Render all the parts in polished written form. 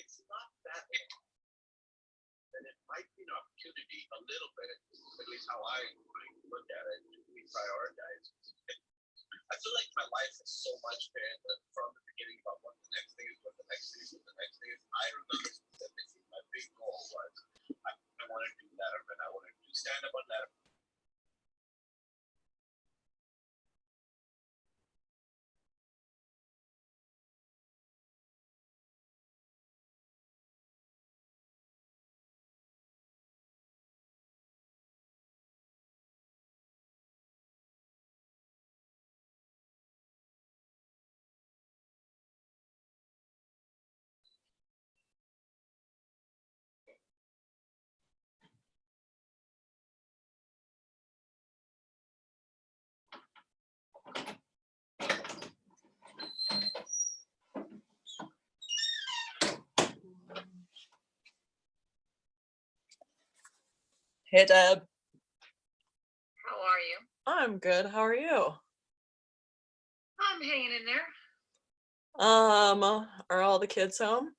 it's not that long. And it might be an opportunity a little bit, at least how I look at it, to be prioritized. I feel like my life has so much been from the beginning about what the next thing is, what the next thing is, what the next thing is. I remember specifically my big goal was I want to do Letterman, I want to do stand-up on Letterman. Hey, Deb. How are you? I'm good. How are you? I'm hanging in there. Are all the kids home?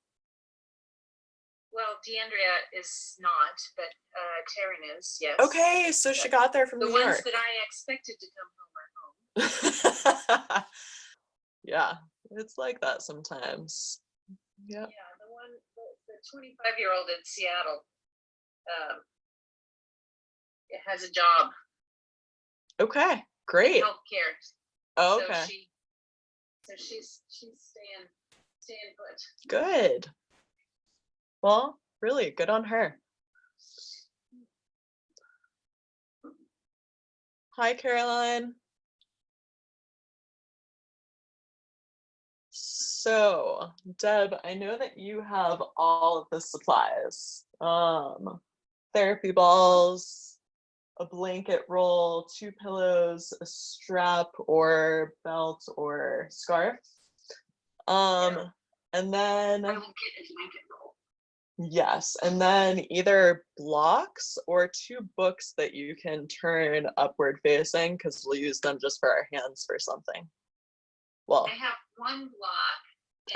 Well, DeAndrea is not, but Taryn is, yes. Okay, so she got there from New York. The ones that I expected to come home are home. Yeah, it's like that sometimes. Yep. Yeah, the 25-year-old in Seattle has a job. Okay, great. Healthcare. Oh, okay. So she's staying put. Good. Well, really good on her. Hi, Caroline. So, Deb, I know that you have all of the supplies. Therapy balls, a blanket roll, 2 pillows, a strap or belt or scarf. Yeah. And then I will get a blanket roll. yes, and then either blocks or 2 books that you can turn upward facing, because we'll use them just for our hands for something. Well, I have 1 block.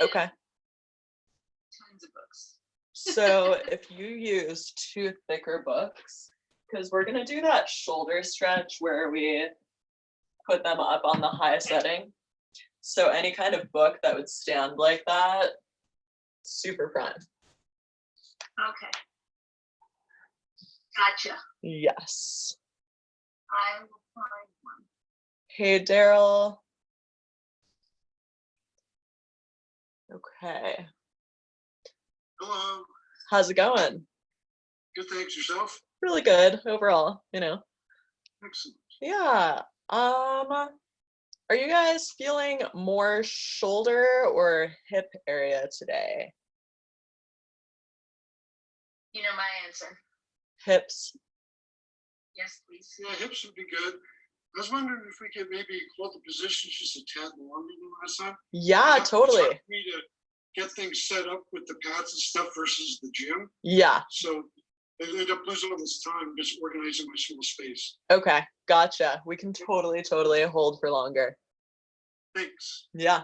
Okay. Tons of books. So if you use 2 thicker books, because we're gonna do that shoulder stretch where we put them up on the high setting. So any kind of book that would stand like that, super prime. Okay. Gotcha. Yes. I will find one. Hey, Daryl. Okay. Hello. How's it going? Good, thanks. Yourself? Really good overall, you know. Excellent. Yeah. Are you guys feeling more shoulder or hip area today? You know my answer. Hips. Yes, please. Yeah, hips would be good. I was wondering if we could maybe hold the positions just a tad longer than last time. Yeah, totally. It's hard for me to get things set up with the pads and stuff versus the gym. Yeah. So I end up losing all this time just organizing my small space. Okay, gotcha. We can totally hold for longer. Thanks. Yeah.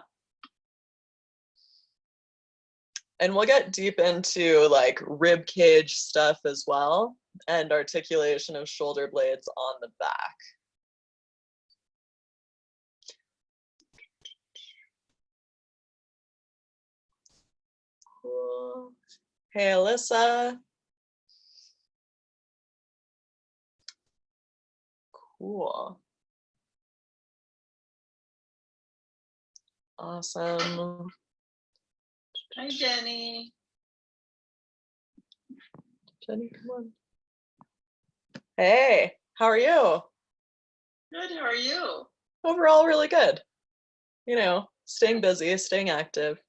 And we'll get deep into like rib cage stuff as well, and articulation of shoulder blades on the back. Cool. Hey, Alyssa. Cool. Awesome. Hi, Jenny. Jenny, come on. Hey, how are you? Good, how are you? Overall, really good. You know, staying busy, staying active.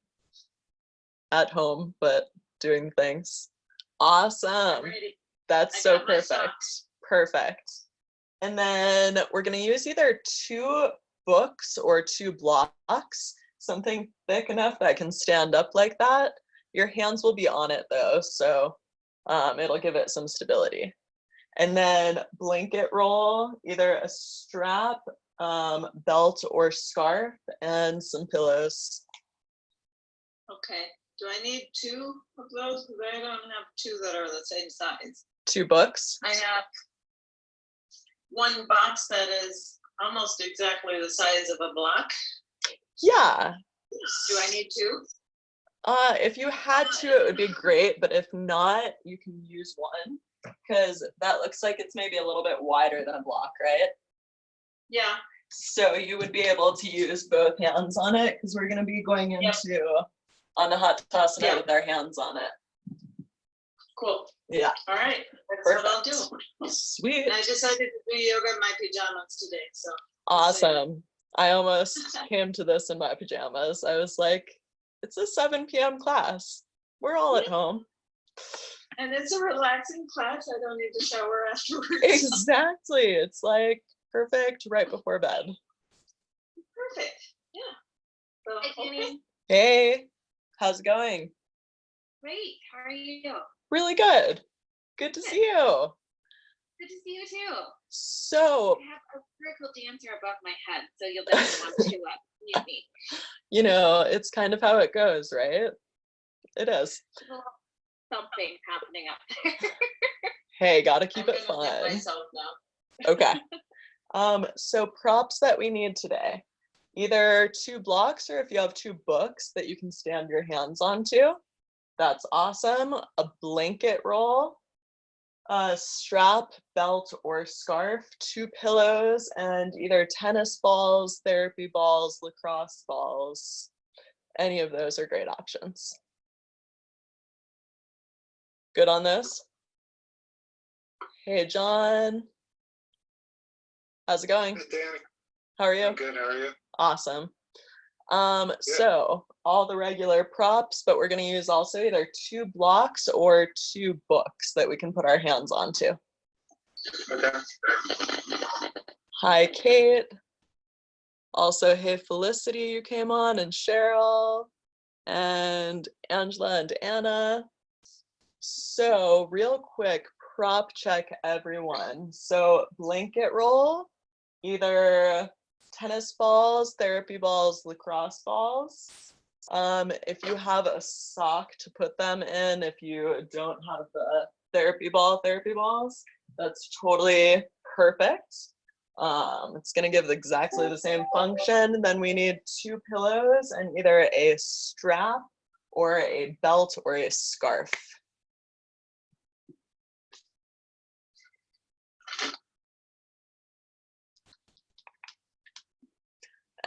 At home, but doing things. Awesome. That's so perfect. Perfect. And then we're going to use either 2 books or 2 blocks, something thick enough that can stand up like that. Your hands will be on it though, so it'll give it some stability. And then blanket roll, either a strap, belt or scarf, and some pillows. Okay. Do I need two of those? Because I don't have two that are the same size. 2 books? I have one box that is almost exactly the size of a block. Yeah. Do I need two? If you had to, it would be great, but if not, you can use one, because that looks like it's maybe a little bit wider than a block, right? Yeah. So you would be able to use both hands on it, because we're going to be going into on the hot toss tonight with our hands on it. Cool. Yeah. All right. That's what I'll do. Sweet. And I decided to do yoga in my pajamas today. So Awesome. I almost came to this in my pajamas. I was like, it's a 7 p.m. class. We're all at home. and it's a relaxing class. I don't need to shower afterwards. Exactly. It's like perfect right before bed. Perfect. Yeah. So, okay. Hey, how's it going? Great. How are you? Really good. Good to see you. Good to see you too. So, I have a vertical dancer above my head, so you'll definitely want to mute me. you know, it's kind of how it goes, right? It is. A little something happening up there. Hey, gotta keep I'm it gonna get fun. myself now. Okay. So props that we need today. Either 2 blocks, or if you have 2 books that you can stand your hands onto, that's awesome. A blanket roll, a strap, belt, or scarf, 2 pillows, and either tennis balls, therapy balls, lacrosse balls. Any of those are great options. Good on this? Hey, John. How's it going? Hey, Danny, How are you? I'm good. How are you? Awesome. So all the regular props, but we're going to use also either 2 blocks or 2 books that we can put our hands onto. Okay. Hi, Kate. Also, hey, Felicity, you came on, and Cheryl, and Angela and Anna. So real quick, prop check everyone. So blanket roll, either tennis balls, therapy balls, lacrosse balls. If you have a sock to put them in, if you don't have the therapy balls, that's totally perfect. It's gonna give exactly the same function. Then we need 2 pillows and either a strap or a belt or a scarf.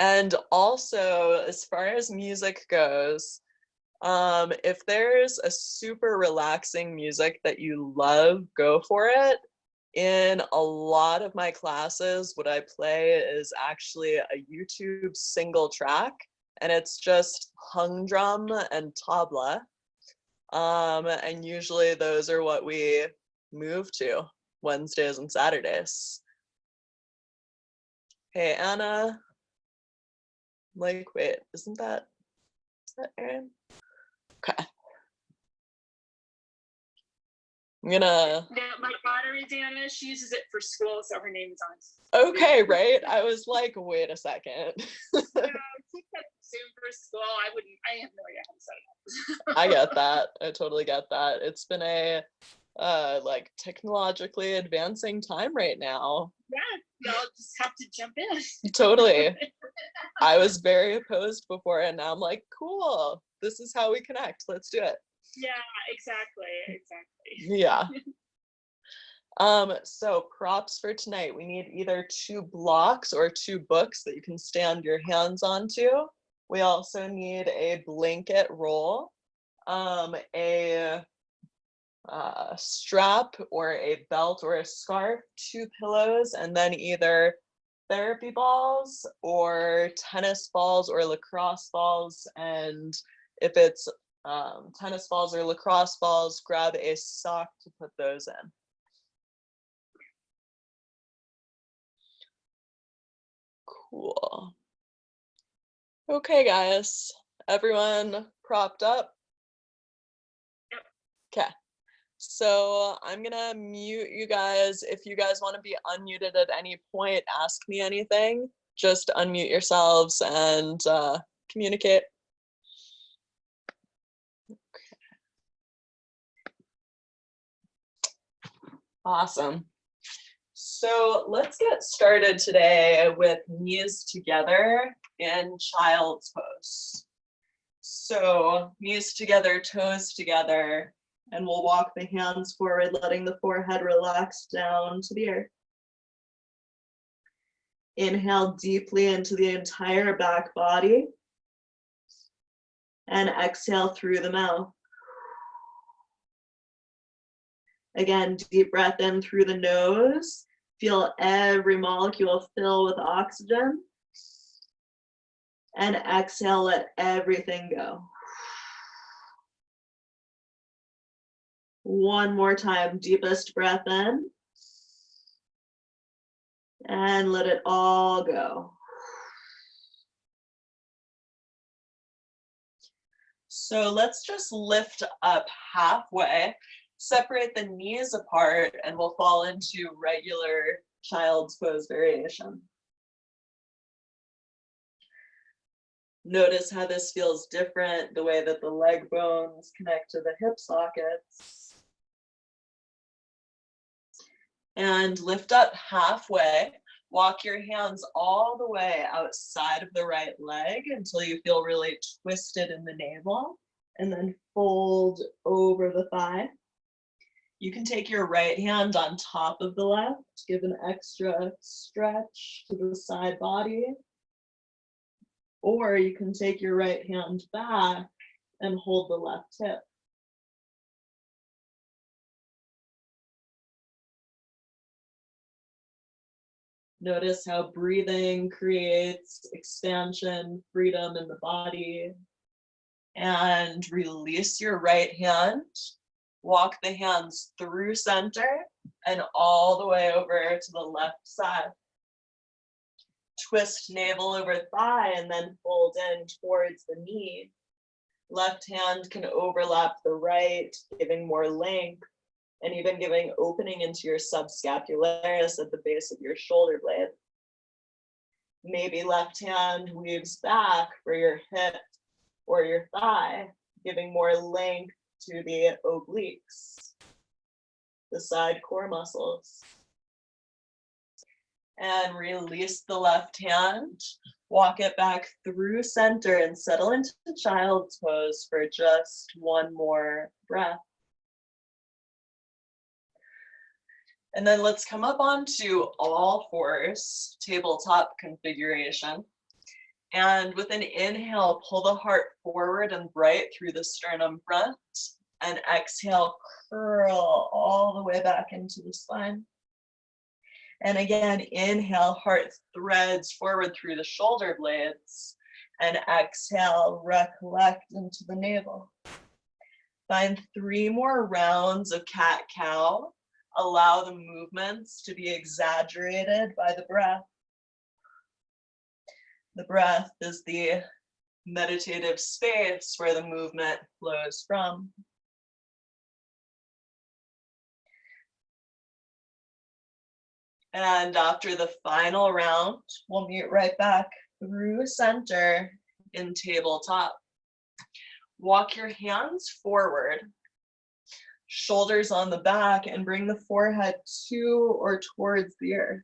And also, as far as music goes, if there's a super relaxing music that you love, go for it. In a lot of my classes, what I play is actually a YouTube single track, and it's just hung drum and tabla. And usually those are what we move to Wednesdays and Saturdays. Hey, Anna. Like, wait, is that Erin? Okay. I'm gonna. Yeah, my daughter is Anna. She uses it for school, so her name is on. Okay, right? I was like, wait a second. She said Zoom for school. I have no idea how to set it up. I get that. I totally get that. It's been a like technologically advancing time right now. Yeah, y'all just have to jump in. Totally. I was very opposed before, and now I'm like, cool. This is how we connect. Let's do it. Yeah, exactly. Yeah. So props for tonight. We need either 2 blocks or 2 books that you can stand your hands onto. We also need a blanket roll, a strap or a belt or a scarf, 2 pillows, and then either therapy balls or tennis balls or lacrosse balls. And if it's tennis balls or lacrosse balls, grab a sock to put those in. Cool. Okay, guys, everyone propped up? Yep. Okay. So I'm gonna mute you guys. If you guys want to be unmuted at any point, ask me anything. Just unmute yourselves and communicate. Awesome. So let's get started today with knees together in child's pose. So knees together, toes together, and we'll walk the hands forward, letting the forehead relax down to the earth. Inhale deeply into the entire back body, and exhale through the mouth. Again, deep breath in through the nose. Feel every molecule fill with oxygen. And exhale, let everything go. One more time, deepest breath in. And let it all go. So let's just lift up halfway, separate the knees apart, and we'll fall into regular child's pose variation. Notice how this feels different, the way that the leg bones connect to the hip sockets. And lift up halfway. Walk your hands all the way outside of the right leg until you feel really twisted in the navel, and then fold over the thigh. You can take your right hand on top of the left, give an extra stretch to the side body. Or you can take your right hand back and hold the left hip. Notice how breathing creates expansion, freedom in the body. And release your right hand. Walk the hands through center and all the way over to the left side. Twist navel over thigh and then fold in towards the knee. Left hand can overlap the right, giving more length and even giving opening into your subscapularis at the base of your shoulder blade. Maybe left hand weaves back for your hip or your thigh, giving more length to the obliques, the side core muscles. And release the left hand, walk it back through center and settle into child's pose for just one more breath. And then let's come up onto all fours, tabletop configuration. And with an inhale, pull the heart forward and bright through the sternum front. And exhale, curl all the way back into the spine. And again, inhale, heart threads forward through the shoulder blades. And exhale, recollect into the navel. Find 3 more rounds of cat-cow. Allow the movements to be exaggerated by the breath. The breath is the meditative space where the movement flows from. And after the final round, we'll meet right back through center in tabletop. Walk your hands forward, shoulders on the back, and bring the forehead to or towards the earth.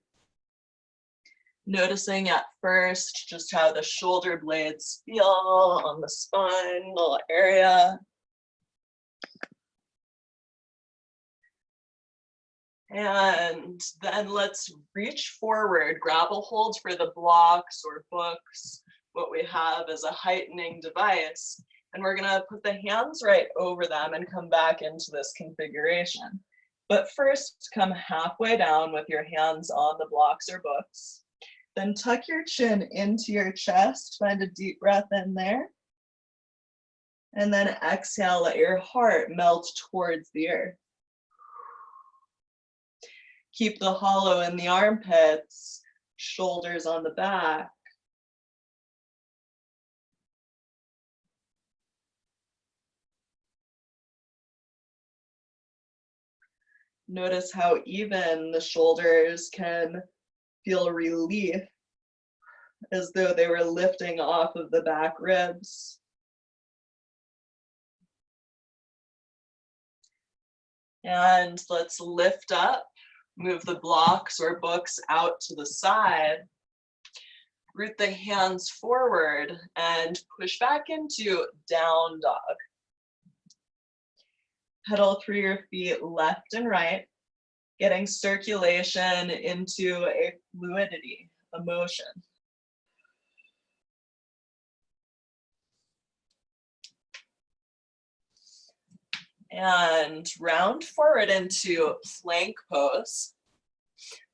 Noticing at first just how the shoulder blades feel on the spinal area. And then let's reach forward, grab a hold for the blocks or books, what we have as a heightening device. And we're gonna put the hands right over them and come back into this configuration. But first, come halfway down with your hands on the blocks or books. Then tuck your chin into your chest, find a deep breath in there. And then exhale, let your heart melt towards the earth. Keep the hollow in the armpits, shoulders on the back. Notice how even the shoulders can feel relief, as though they were lifting off of the back ribs. And let's lift up Move the blocks or books out to the side. Root the hands forward and push back into down dog. Pedal through your feet left and right, getting circulation into a fluidity, a motion. And round forward into plank pose.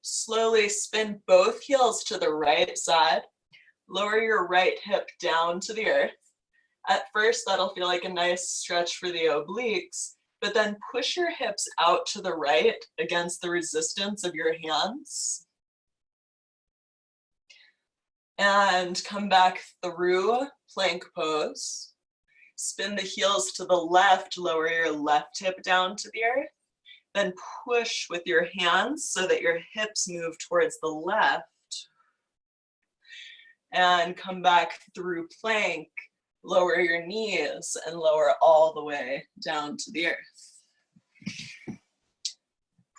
Slowly spin both heels to the right side. Lower your right hip down to the earth. At first, that'll feel like a nice stretch for the obliques, but then push your hips out to the right against the resistance of your hands. And come back through plank pose. Spin the heels to the left, lower your left hip down to the earth. Then push with your hands so that your hips move towards the left. And come back through plank, lower your knees and lower all the way down to the earth.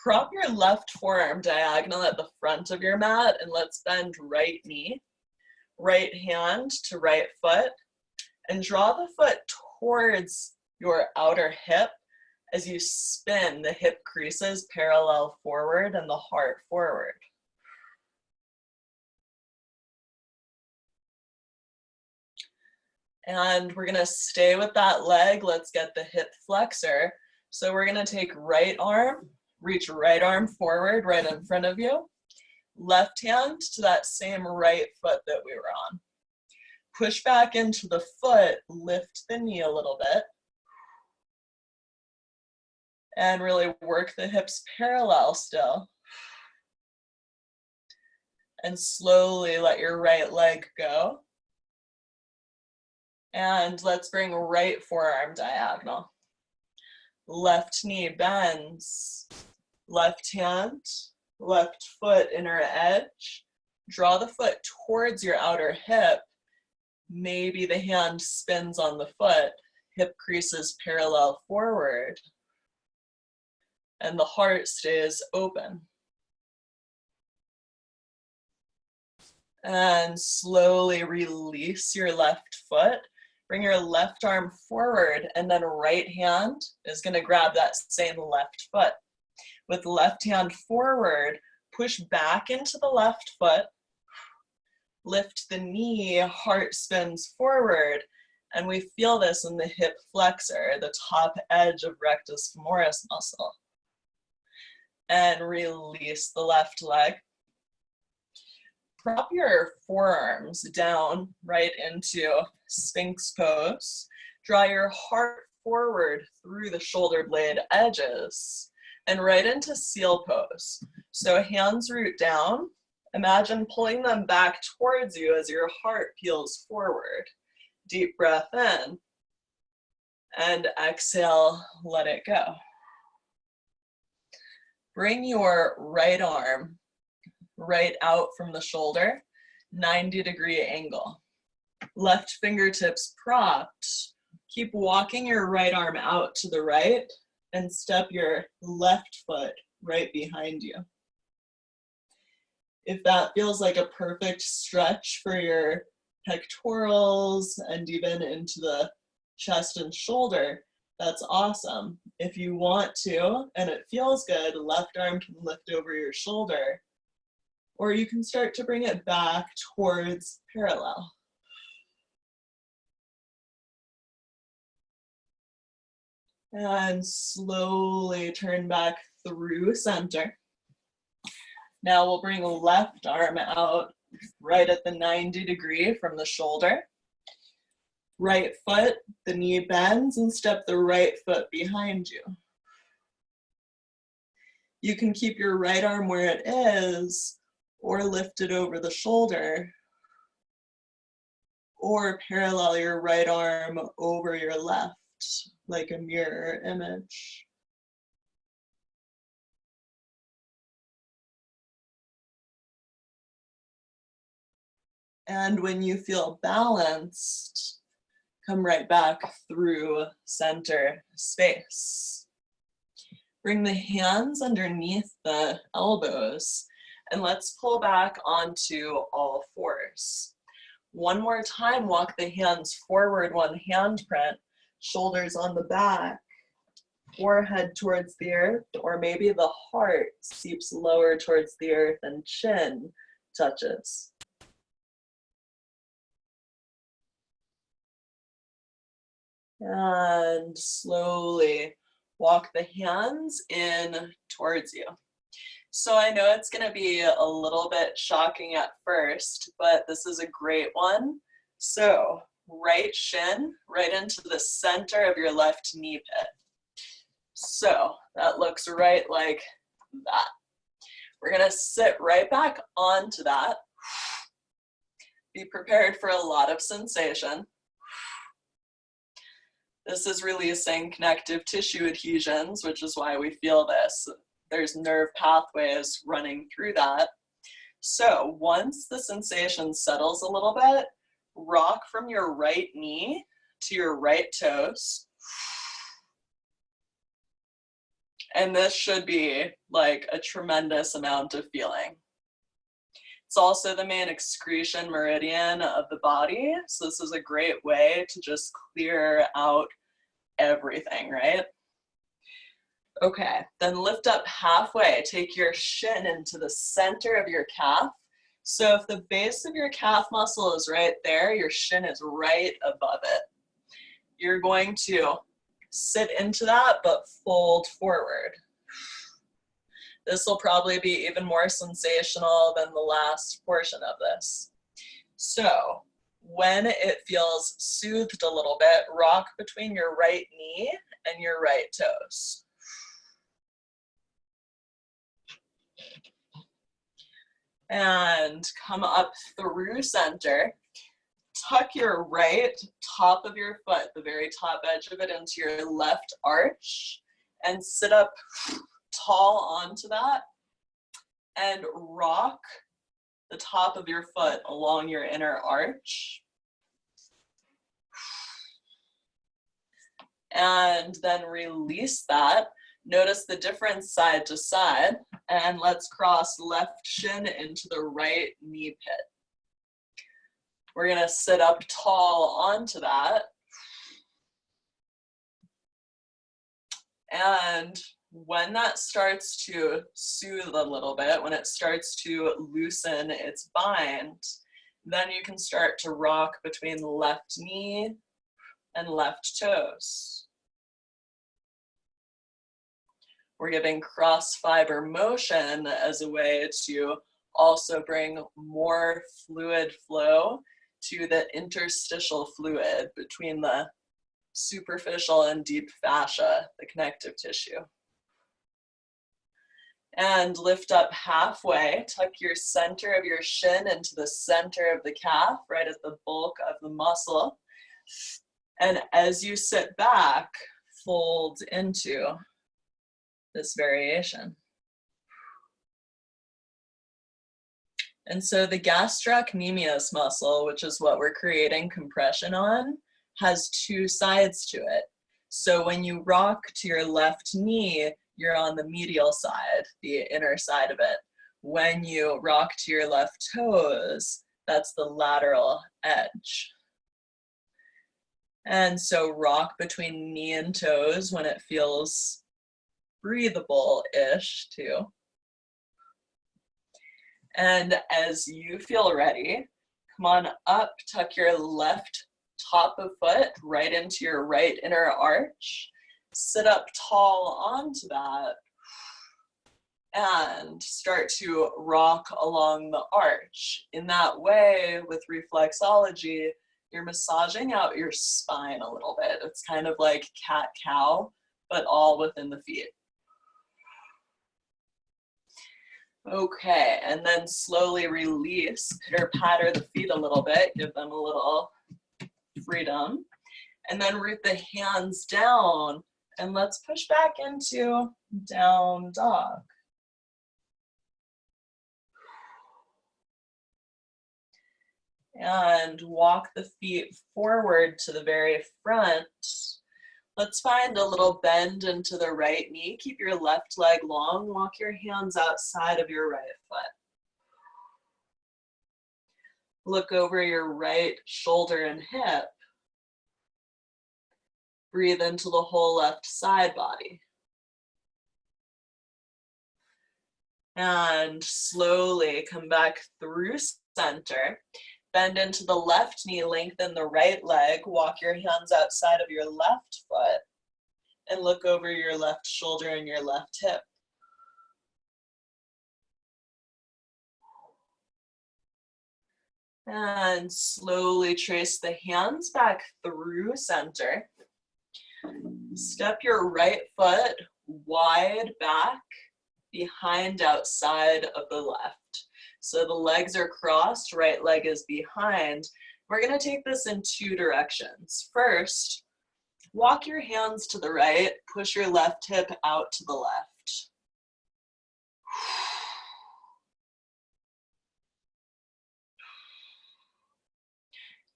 Prop your left forearm diagonal at the front of your mat and let's bend right knee, right hand to right foot, and draw the foot towards your outer hip as you spin the hip creases parallel forward and the heart forward. And we're gonna stay with that leg. Let's get the hip flexor. So we're gonna take right arm, reach right arm forward right in front of you. Left hand to that same right foot that we were on. Push back into the foot, lift the knee a little bit. And really work the hips parallel still. And slowly let your right leg go. And let's bring right forearm diagonal. Left knee bends. Left hand, left foot inner edge. Draw the foot towards your outer hip. Maybe the hand spins on the foot. Hip creases parallel forward. And the heart stays open. And slowly release your left foot. Bring your left arm forward and then right hand is going to grab that same left foot. With left hand forward, push back into the left foot. Lift the knee, heart spins forward. And we feel this in the hip flexor, the top edge of rectus femoris muscle. And release the left leg. Prop your forearms down right into Sphinx pose. Draw your heart forward through the shoulder blade edges and right into seal pose. So hands root down. Imagine pulling them back towards you as your heart peels forward. Deep breath in and exhale, let it go. Bring your right arm right out from the shoulder, 90-degree angle. Left fingertips propped. Keep walking your right arm out to the right and step your left foot right behind you. If that feels like a perfect stretch for your pectorals and even into the chest and shoulder, that's awesome. If you want to, and it feels good, left arm can lift over your shoulder, or you can start to bring it back towards parallel. And slowly turn back through center. Now we'll bring left arm out right at the 90-degree from the shoulder. Right foot, the knee bends and step the right foot behind you. You can keep your right arm where it is or lift it over the shoulder, or parallel your right arm over your left like a mirror image. And when you feel balanced, come right back through center space. Bring the hands underneath the elbows and let's pull back onto all fours. One more time, walk the hands forward, one hand print, shoulders on the back, forehead towards the earth, or maybe the heart seeps lower towards the earth and chin touches. And slowly walk the hands in towards you. So I know it's going to be a little bit shocking at first, but this is a great one. So right shin right into the center of your left knee pit. So that looks right like that. We're going to sit right back onto that. Be prepared for a lot of sensation. This is releasing connective tissue adhesions, which is why we feel this. There's nerve pathways running through that. So once the sensation settles a little bit, rock from your right knee to your right toes. And this should be like a tremendous amount of feeling. It's also the main excretion meridian of the body. So this is a great way to just clear out everything, right? Okay, then lift up halfway. Take your shin into the center of your calf. So if the base of your calf muscle is right there, your shin is right above it. You're going to sit into that, but fold forward. This will probably be even more sensational than the last portion of this. So when it feels soothed a little bit, rock between your right knee and your right toes. And come up through center. Tuck your right top of your foot, the very top edge of it, into your left arch and sit up tall onto that and rock the top of your foot along your inner arch. And then release that. Notice the difference side to side, and let's cross left shin into the right knee pit. We're gonna sit up tall onto that. And when that starts to soothe a little bit, when it starts to loosen its bind, then you can start to rock between the left knee and left toes. We're giving cross fiber motion as a way to also bring more fluid flow to the interstitial fluid between the superficial and deep fascia, the connective tissue. And lift up halfway, tuck your center of your shin into the center of the calf, right at the bulk of the muscle. And as you sit back, fold into this variation. And so the gastrocnemius muscle, which is what we're creating compression on, has two sides to it. So when you rock to your left knee, you're on the medial side, the inner side of it. When you rock to your left toes, that's the lateral edge. And so rock between knee and toes when it feels breathable-ish too. And as you feel ready, come on up, tuck your left top of foot right into your right inner arch. Sit up tall onto that and start to rock along the arch. In that way, with reflexology, you're massaging out your spine a little bit. It's kind of like cat-cow, but all within the feet. Okay, and then slowly release, pitter-patter the feet a little bit, give them a little freedom. And then root the hands down, and let's push back into down dog. And walk the feet forward to the very front. Let's find a little bend into the right knee. Keep your left leg long. Walk your hands outside of your right foot. Look over your right shoulder and hip. Breathe into the whole left side body. And slowly come back through center. Bend into the left knee, lengthen the right leg. Walk your hands outside of your left foot. And look over your left shoulder and your left hip. And slowly trace the hands back through center. Step your right foot wide back behind outside of the left. So the legs are crossed, right leg is behind. We're going to take this in two directions. First, walk your hands to the right, push your left hip out to the left.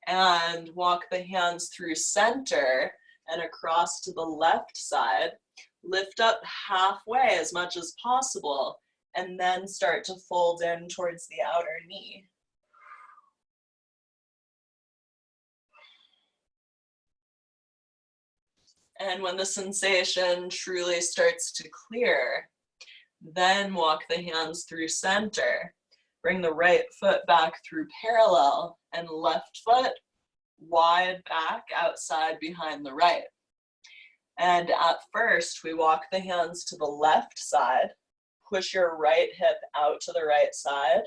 And walk the hands through center and across to the left side. Lift up halfway as much as possible, and then start to fold in towards the outer knee. And when the sensation truly starts to clear, then walk the hands through center. Bring the right foot back through parallel and left foot wide back outside behind the right. And at first, we walk the hands to the left side, push your right hip out to the right side.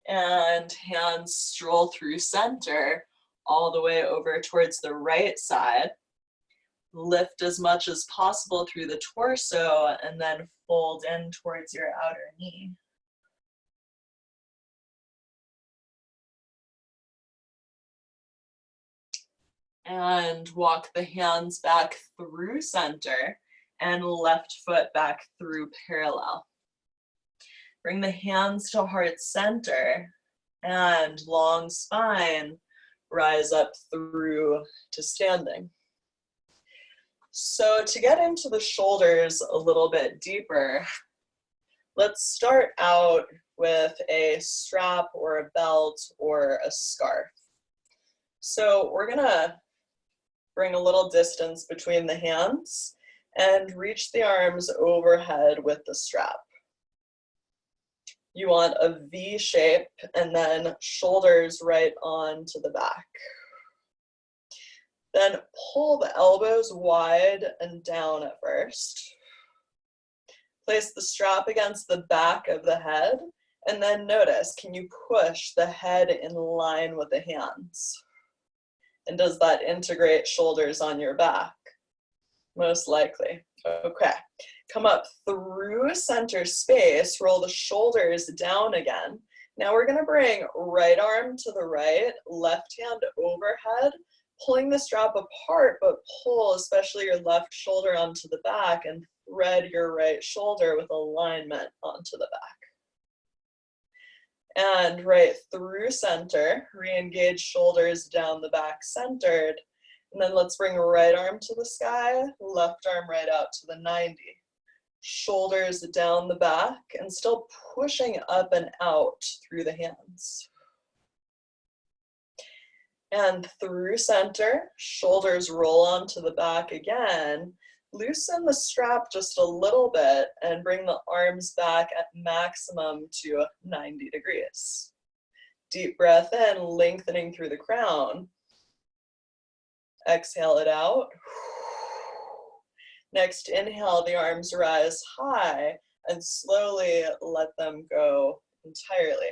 And hands stroll through center all the way over towards the right side. Lift as much as possible through the torso and then fold in towards your outer knee. And walk the hands back through center and left foot back through parallel. Bring the hands to heart center and long spine, rise up through to standing. So to get into the shoulders a little bit deeper, let's start out with a strap or a belt or a scarf. So we're gonna bring a little distance between the hands and reach the arms overhead with the strap. You want a V shape and then shoulders right on to the back. Then pull the elbows wide and down at first. Place the strap against the back of the head and then notice, can you push the head in line with the hands? And does that integrate shoulders on your back? Most likely. Okay. Come up through center space, roll the shoulders down again. Now we're going to bring right arm to the right, left hand overhead, pulling the strap apart, but pull especially your left shoulder onto the back and thread your right shoulder with alignment onto the back. And right through center, re-engage shoulders down the back centered. And then let's bring right arm to the sky, left arm right out to the 90. Shoulders down the back and still pushing up and out through the hands. And through center, shoulders roll onto the back again. Loosen the strap just a little bit and bring the arms back at maximum to 90 degrees. Deep breath in, lengthening through the crown. Exhale it out. Next, inhale, the arms rise high and slowly let them go entirely.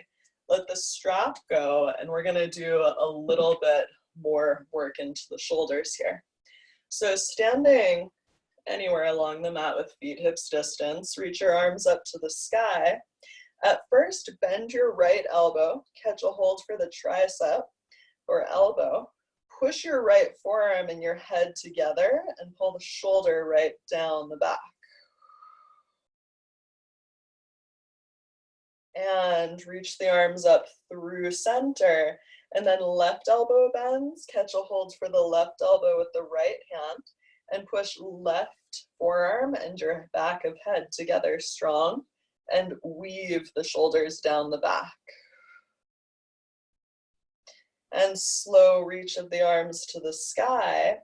Let the strap go, and we're gonna do a little bit more work into the shoulders here. So standing anywhere along the mat with feet hips distance, reach your arms up to the sky. At first, bend your right elbow, catch a hold for the tricep or elbow. Push your right forearm and your head together and pull the shoulder right down the back. And reach the arms up through center. And then left elbow bends, catch a hold for the left elbow with the right hand, and push left forearm and your back of head together strong, and weave the shoulders down the back. And slow reach of the arms to the sky.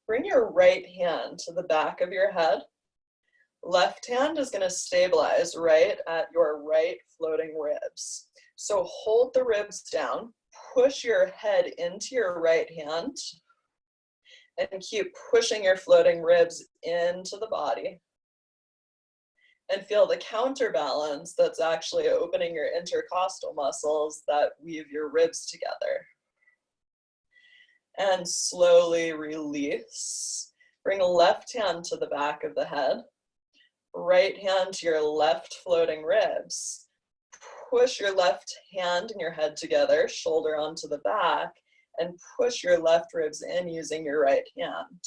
Bring your right hand to the back of your head. Left hand is going to stabilize right at your right floating ribs. So hold the ribs down, push your head into your right hand, and keep pushing your floating ribs into the body. And feel the counterbalance that's actually opening your intercostal muscles that weave your ribs together. And slowly release. Bring left hand to the back of the head. Right hand to your left floating ribs. Push your left hand and your head together, shoulder onto the back, and push your left ribs in using your right hand.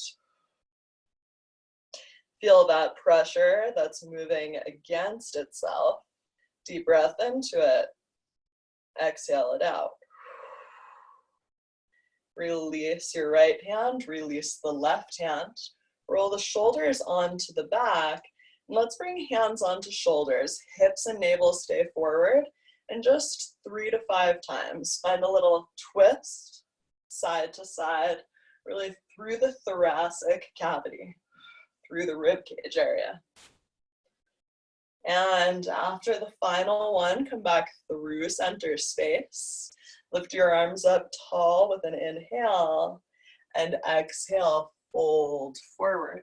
Feel that pressure that's moving against itself. Deep breath into it. Exhale it out. Release your right hand, release the left hand. Roll the shoulders onto the back. And let's bring hands onto shoulders. Hips and navel stay forward. And just 3 to 5 times. Find a little twist, side to side, really through the thoracic cavity, through the rib cage area. And after the final one, come back through center space. Lift your arms up tall with an inhale, and exhale, fold forward.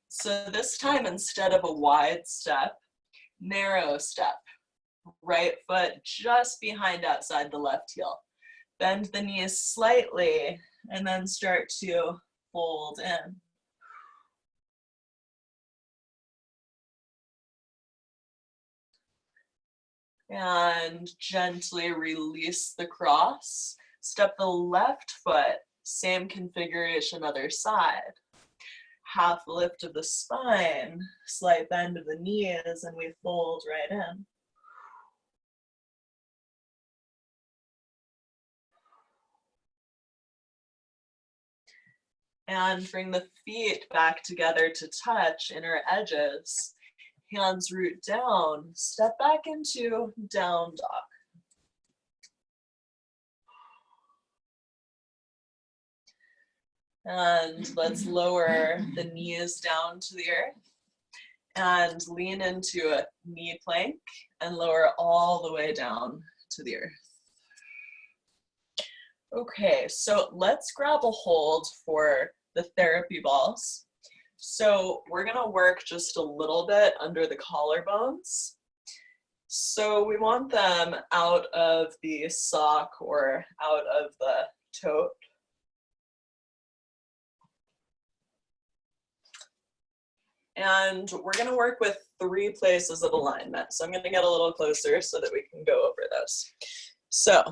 So this time, instead of a wide step, narrow step. Right foot just behind outside the left heel. Bend the knees slightly, and then start to fold in. And gently release the cross. Step the left foot, same configuration, other side. Half lift of the spine, slight bend of the knees, and we fold right in. And bring the feet back together to touch inner edges. Hands root down, step back into down dog. And let's lower the knees down to the earth and lean into a knee plank and lower all the way down to the earth. Okay, so let's grab a hold for the therapy balls. So we're gonna work just a little bit under the collarbones. So we want them out of the sock or out of the tote. And we're gonna work with 3 places of alignment. So I'm gonna get a little closer so that we can go over those. So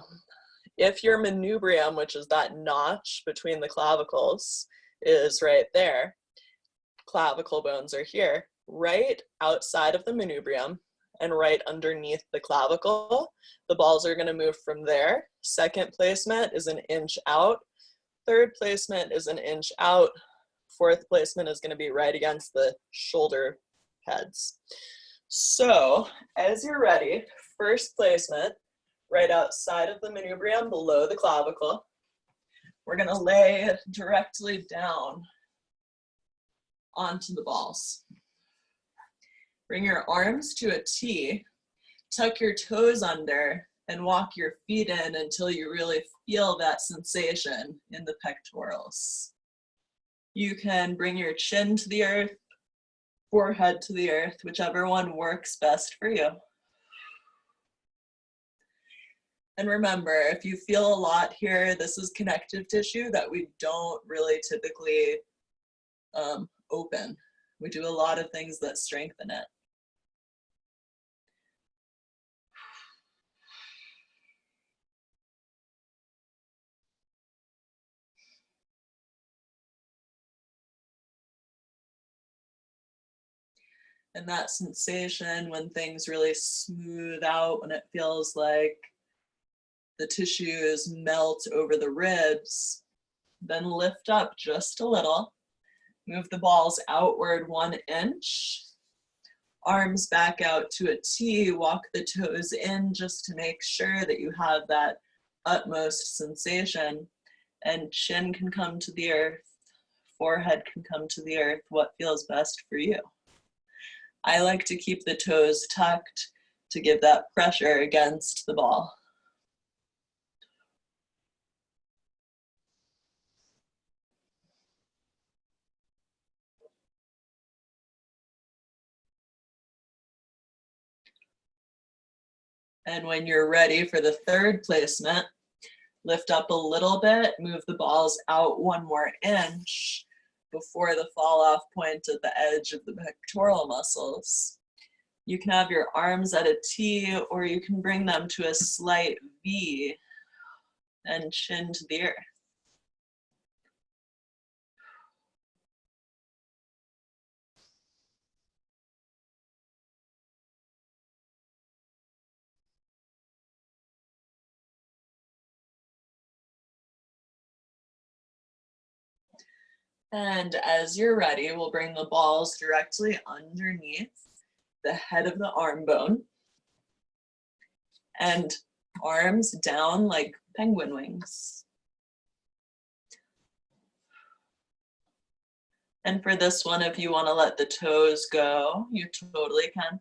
if your manubrium, which is that notch between the clavicles, is right there, clavicle bones are here, right outside of the manubrium and right underneath the clavicle, the balls are gonna move from there. Second placement is an inch out. Third placement is an inch out. Fourth placement is gonna be right against the shoulder heads. So as you're ready, first placement, right outside of the manubrium, below the clavicle. We're gonna lay directly down onto the balls. Bring your arms to a T, tuck your toes under, and walk your feet in until you really feel that sensation in the pectorals. You can bring your chin to the earth, forehead to the earth, whichever one works best for you. And remember, if you feel a lot here, this is connective tissue that we don't really typically open. We do a lot of things that strengthen it. And that sensation when things really smooth out, when it feels like the tissues melt over the ribs, then lift up just a little. Move the balls outward 1 inch. Arms back out to a T, walk the toes in just to make sure that you have that utmost sensation. And chin can come to the earth, forehead can come to the earth, what feels best for you. I like to keep the toes tucked to give that pressure against the ball. And when you're ready for the third placement, lift up a little bit, move the balls out 1 more inch before the fall off point at the edge of the pectoral muscles. You can have your arms at a T, or you can bring them to a slight V and chin to the earth. And as you're ready, we'll bring the balls directly underneath the head of the arm bone and arms down like penguin wings. And for this one, if you want to let the toes go, you totally can.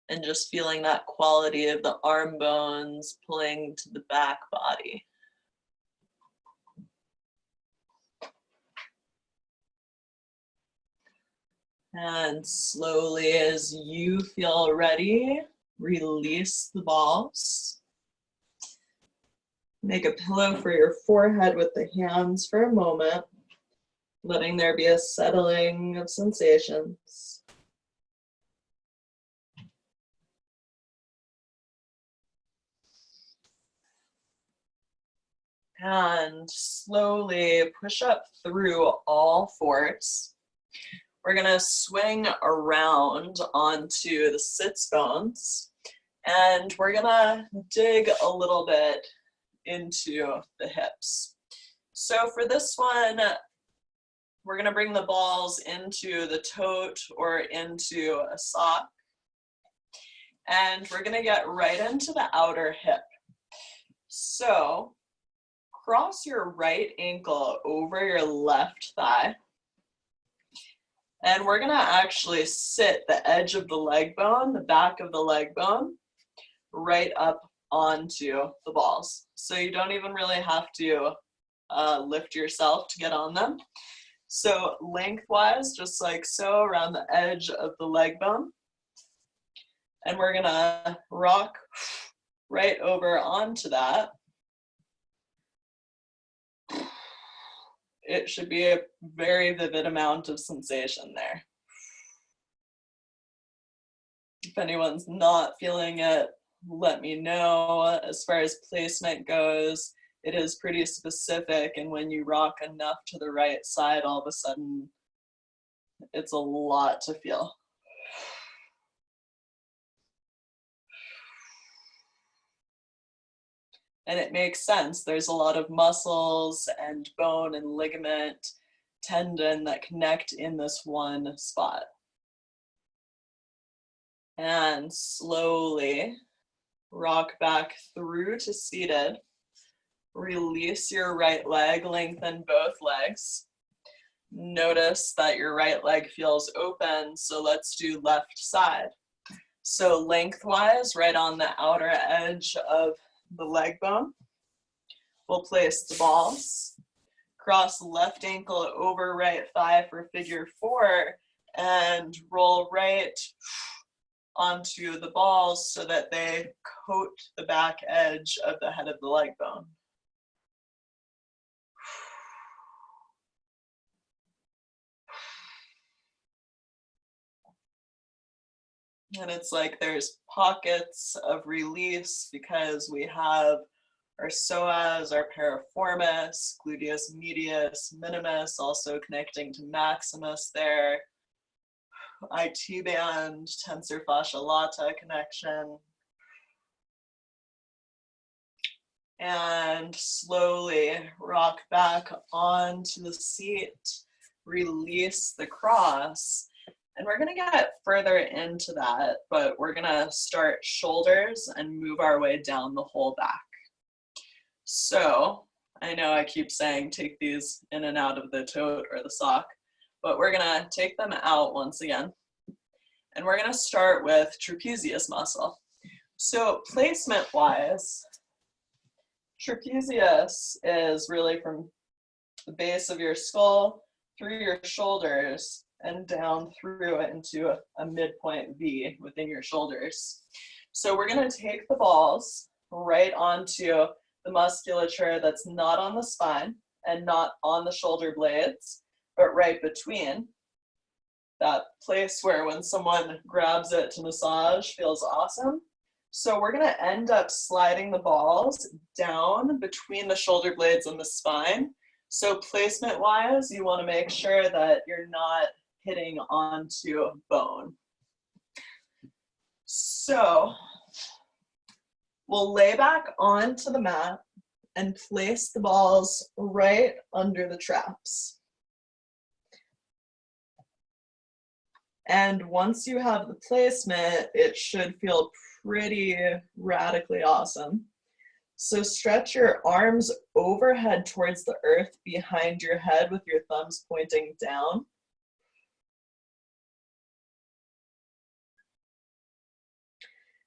And just feeling that quality of the arm bones pulling to the back body. And slowly, as you feel ready, release the balls. Make a pillow for your forehead with the hands for a moment, letting there be a settling of sensations. And slowly push up through all fours. We're gonna swing around onto the sits bones, and we're gonna dig a little bit into the hips. So for this one, we're gonna bring the balls into the tote or into a sock, and we're gonna get right into the outer hip. So cross your right ankle over your left thigh. And we're gonna actually sit the edge of the leg bone, the back of the leg bone, right up onto the balls. So you don't even really have to lift yourself to get on them. So lengthwise, just like so, around the edge of the leg bone. And we're gonna rock right over onto that. It should be a very vivid amount of sensation there. If anyone's not feeling it, let me know. As far as placement goes, it is pretty specific, and when you rock enough to the right side, all of a sudden, it's a lot to feel. And it makes sense. There's a lot of muscles and bone and ligament, tendon that connect in this one spot. And slowly rock back through to seated. Release your right leg, lengthen both legs. Notice that your right leg feels open, so let's do left side. So lengthwise, right on the outer edge of the leg bone, we'll place the balls. Cross left ankle over right thigh for figure 4 and roll right onto the balls so that they coat the back edge of the head of the leg bone. And it's like there's pockets of release because we have our psoas, our piriformis, gluteus medius, minimus, also connecting to maximus there, IT band, tensor fascia lata connection. And slowly rock back onto the seat, release the cross. And we're gonna get further into that, but we're gonna start shoulders and move our way down the whole back. So I know I keep saying take these in and out of the tote or the sock, but we're gonna take them out once again. And we're gonna start with trapezius muscle. So placement wise, trapezius is really from the base of your skull through your shoulders and down through into a midpoint V within your shoulders. So we're going to take the balls right onto the musculature that's not on the spine and not on the shoulder blades, but right between, that place where when someone grabs it to massage feels awesome. So we're gonna end up sliding the balls down between the shoulder blades and the spine. So placement wise, you wanna make sure that you're not hitting onto bone. So we'll lay back onto the mat and place the balls right under the traps. And once you have the placement, it should feel pretty radically awesome. So stretch your arms overhead towards the earth behind your head with your thumbs pointing down.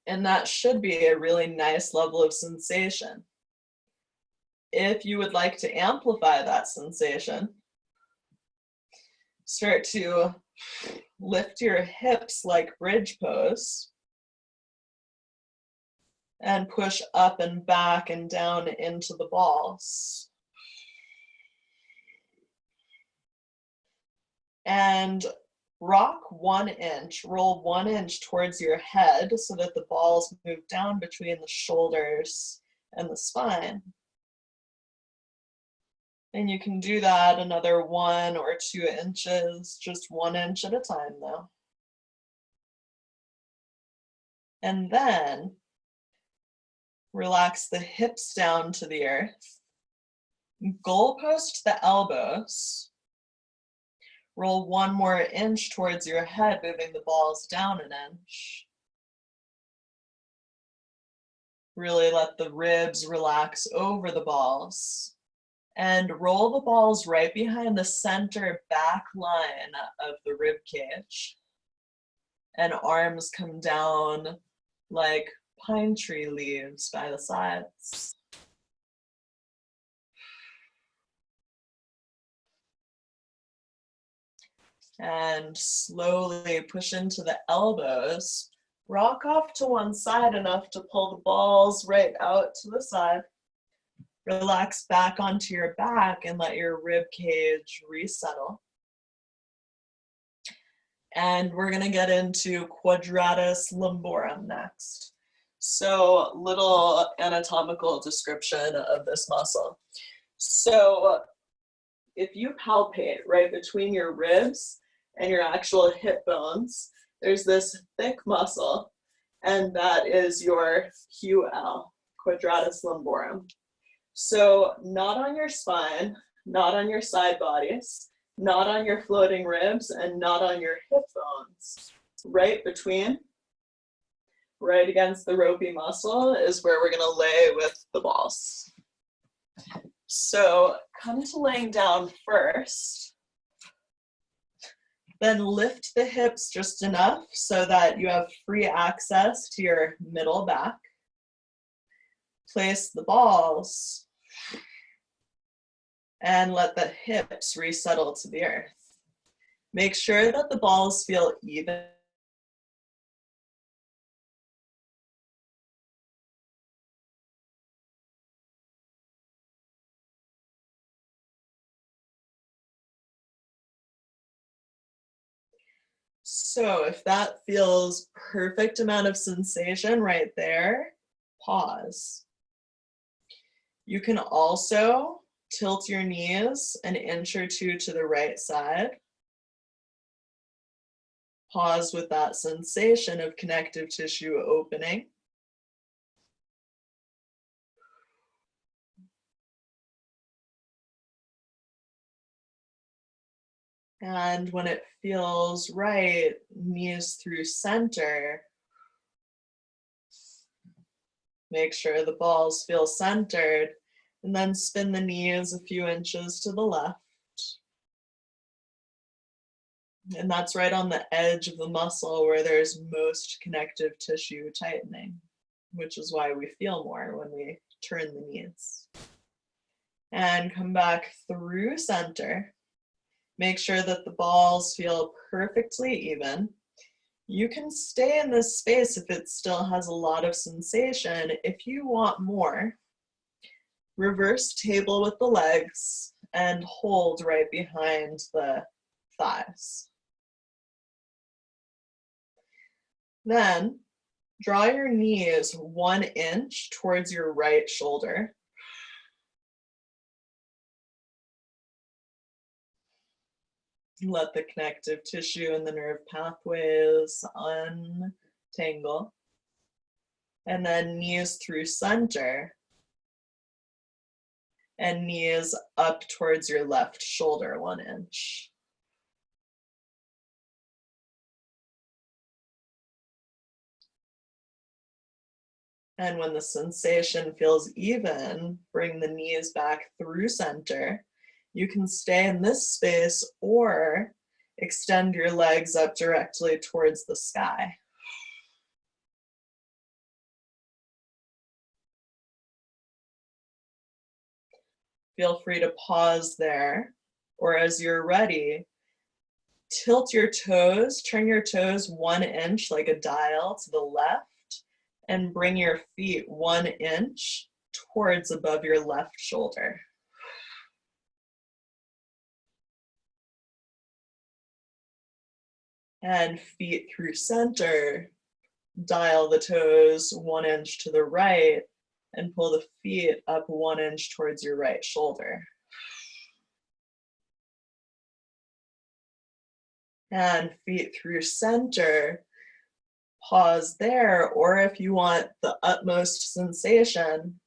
And that should be a really nice level of sensation. If you would like to amplify that sensation, start to lift your hips like bridge pose and push up and back and down into the balls. And rock 1 inch, roll 1 inch towards your head so that the balls move down between the shoulders and the spine. And you can do that another 1 or 2 inches, just 1 inch at a time though. And then relax the hips down to the earth. Goalpost the elbows. Roll 1 more inch towards your head, moving the balls down 1 inch. Really let the ribs relax over the balls. And roll the balls right behind the center back line of the rib cage. And arms come down like pine tree leaves by the sides. And slowly push into the elbows. Rock off to one side enough to pull the balls right out to the side. Relax back onto your back and let your rib cage resettle. And we're gonna get into quadratus lumborum next. So little anatomical description of this muscle. So if you palpate right between your ribs and your actual hip bones, there's this thick muscle, and that is your QL, quadratus lumborum. So not on your spine, not on your side bodies, not on your floating ribs, and not on your hip bones. Right between, right against the ropey muscle is where we're gonna lay with the balls. So come to laying down first. Then lift the hips just enough so that you have free access to your middle back. Place the balls and let the hips resettle to the earth. Make sure that the balls feel even. So if that feels perfect amount of sensation right there, pause. You can also tilt your knees an inch or two to the right side. Pause with that sensation of connective tissue opening. And when it feels right, knees through center. Make sure the balls feel centered, and then spin the knees a few inches to the left. And that's right on the edge of the muscle where there's most connective tissue tightening, which is why we feel more when we turn the knees. And come back through center. Make sure that the balls feel perfectly even. You can stay in this space if it still has a lot of sensation. If you want more, reverse table with the legs and hold right behind the thighs. Then draw your knees 1 inch towards your right shoulder. Let the connective tissue and the nerve pathways untangle. And then knees through center. And knees up towards your left shoulder 1 inch. And when the sensation feels even, bring the knees back through center. You can stay in this space or extend your legs up directly towards the sky. Feel free to pause there, or as you're ready, tilt your toes, turn your toes 1 inch like a dial to the left, and bring your feet 1 inch towards above your left shoulder. And feet through center, dial the toes 1 inch to the right and pull the feet up 1 inch towards your right shoulder. And feet through center, pause there, or if you want the utmost sensation,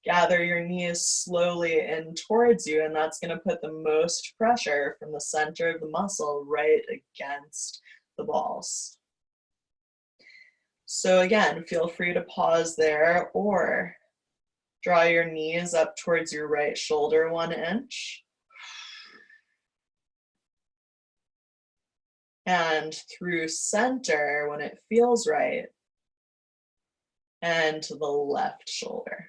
gather your knees slowly in towards you, and that's going to put the most pressure from the center of the muscle right against the balls. So again, feel free to pause there or draw your knees up towards your right shoulder 1 inch. And through center when it feels right, and to the left shoulder.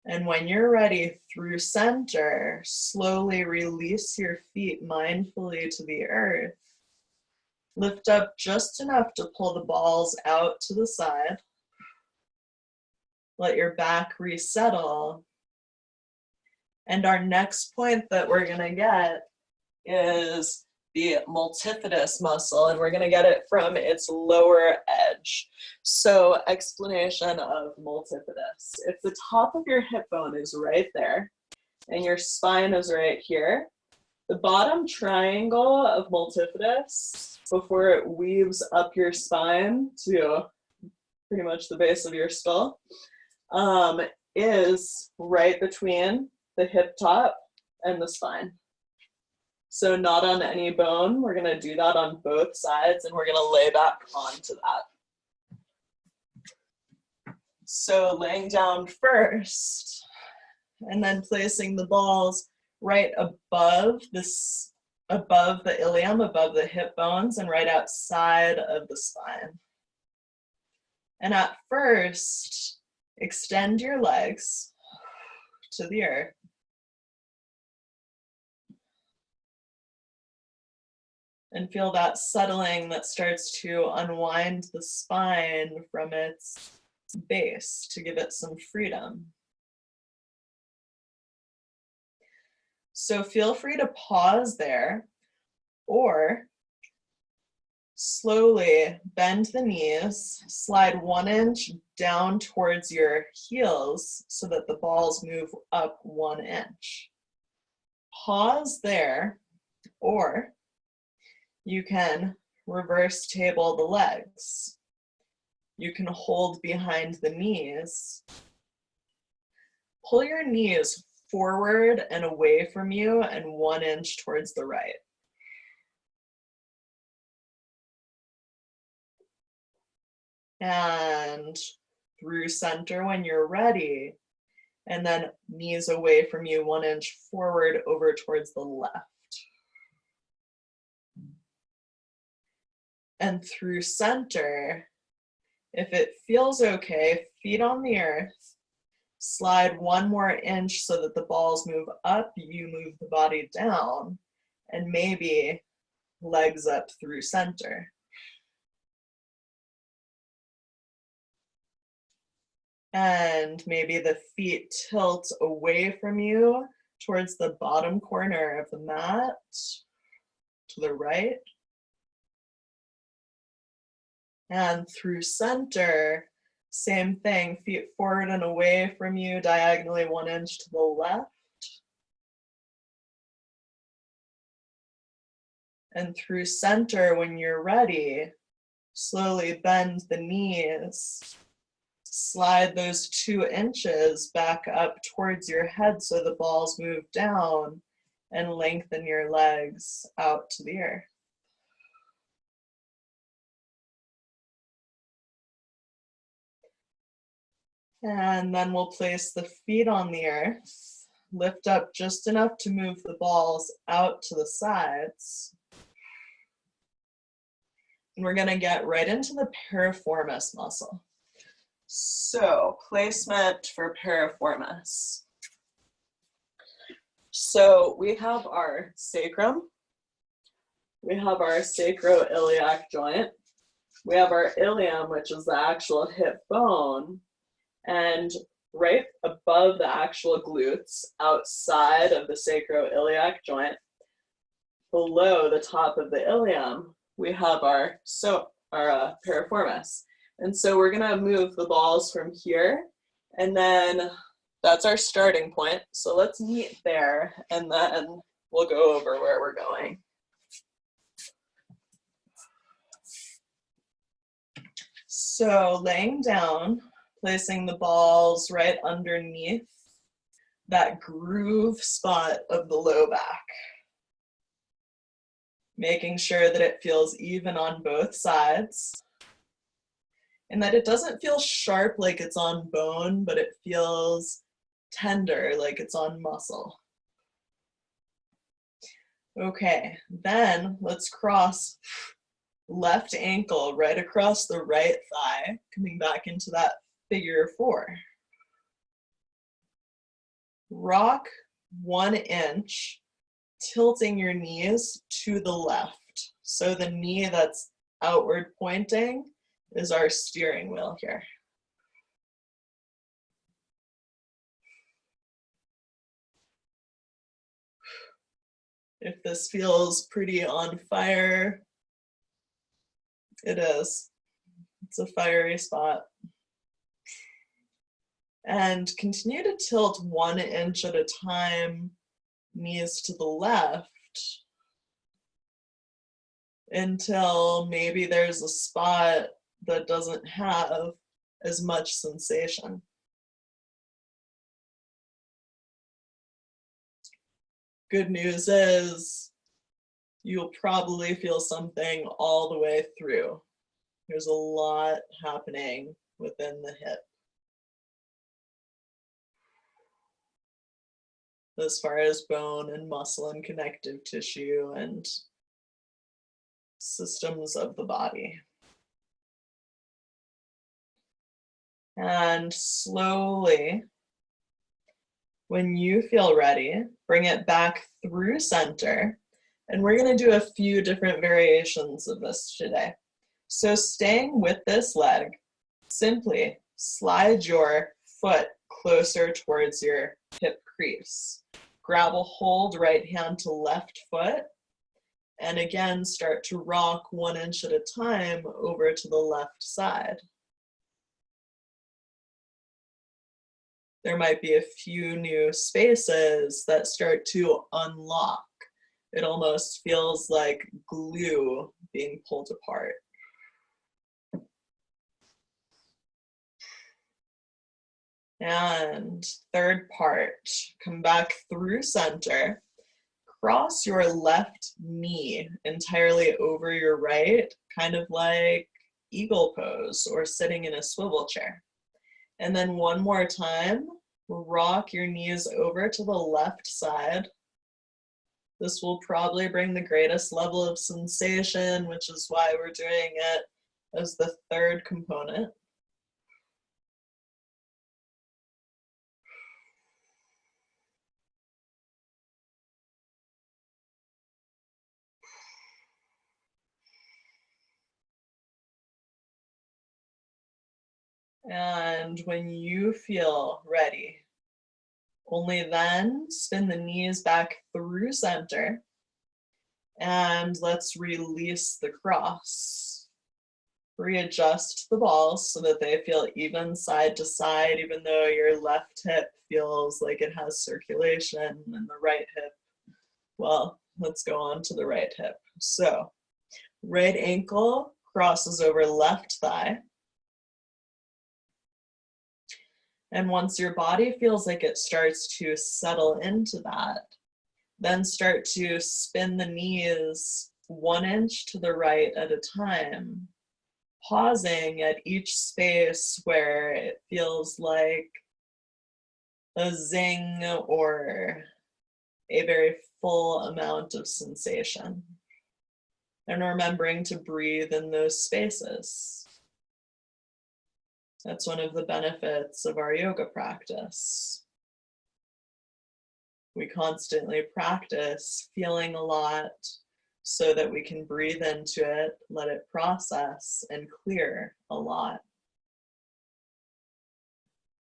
And when you're ready, through center, slowly release your feet mindfully to the earth. Lift up just enough to pull the balls out to the side. Let your back resettle. And our next point that we're gonna get is the multifidus muscle, and we're gonna get it from its lower edge. So explanation of multifidus. If the top of your hip bone is right there, and your spine is right here, the bottom triangle of multifidus, before it weaves up your spine to pretty much the base of your skull, is right between the hip top and the spine. So not on any bone. We're gonna do that on both sides, and we're gonna lay back onto that. So laying down first, and then placing the balls right above this, above the ilium, above the hip bones, and right outside of the spine. And at first, extend your legs to the earth. And feel that settling that starts to unwind the spine from its base to give it some freedom. So feel free to pause there, or Slowly bend the knees, slide 1 inch down towards your heels so that the balls move up 1 inch. Pause there, or you can reverse table the legs. You can hold behind the knees. Pull your knees forward and away from you and 1 inch towards the right. And through center when you're ready, and then knees away from you 1 inch forward over towards the left. And through center, if it feels okay, feet on the earth, slide 1 more inch so that the balls move up, you move the body down, and maybe legs up through center. And maybe the feet tilt away from you towards the bottom corner of the mat, to the right. And through center, same thing, feet forward and away from you, diagonally 1 inch to the left. And through center, when you're ready, slowly bend the knees. Slide those 2 inches back up towards your head so the balls move down, and lengthen your legs out to the earth. And then we'll place the feet on the earth, lift up just enough to move the balls out to the sides. And we're gonna get right into the piriformis muscle. So, placement for piriformis. So we have our sacrum, we have our sacroiliac joint, we have our ilium, which is the actual hip bone, and right above the actual glutes, outside of the sacroiliac joint, below the top of the ilium, we have our piriformis. And so we're gonna move the balls from here, and then that's our starting point. So let's meet there, and then we'll go over where we're going. So laying down, placing the balls right underneath that groove spot of the low back. Making sure that it feels even on both sides. And that it doesn't feel sharp like it's on bone, but it feels tender like it's on muscle. Okay, then let's cross left ankle right across the right thigh, coming back into that figure 4. Rock 1 inch, tilting your knees to the left. So the knee that's outward pointing is our steering wheel here. If this feels pretty on fire, it is. It's a fiery spot. And continue to tilt 1 inch at a time, knees to the left, until maybe there's a spot that doesn't have as much sensation. Good news is you'll probably feel something all the way through. There's a lot happening within the hip. As far as bone and muscle and connective tissue and systems of the body. And slowly, when you feel ready, bring it back through center. And we're going to do a few different variations of this today. So staying with this leg, simply slide your foot closer towards your hip crease. Grab a hold, right hand to left foot, And again, start to rock 1 inch at a time over to the left side. There might be a few new spaces that start to unlock. It almost feels like glue being pulled apart. And third part, come back through center. Cross your left knee entirely over your right, kind of like eagle pose or sitting in a swivel chair. And then one more time, rock your knees over to the left side. This will probably bring the greatest level of sensation, which is why we're doing it as the third component. And when you feel ready, only then spin the knees back through center. And let's release the cross. Readjust the balls so that they feel even side to side, even though your left hip feels like it has circulation and the right hip, well, let's go on to the right hip. So, right ankle crosses over left thigh. And once your body feels like it starts to settle into that, then start to spin the knees 1 inch to the right at a time, pausing at each space where it feels like a zing or a very full amount of sensation. And remembering to breathe in those spaces. That's one of the benefits of our yoga practice. We constantly practice feeling a lot so that we can breathe into it, let it process, and clear a lot.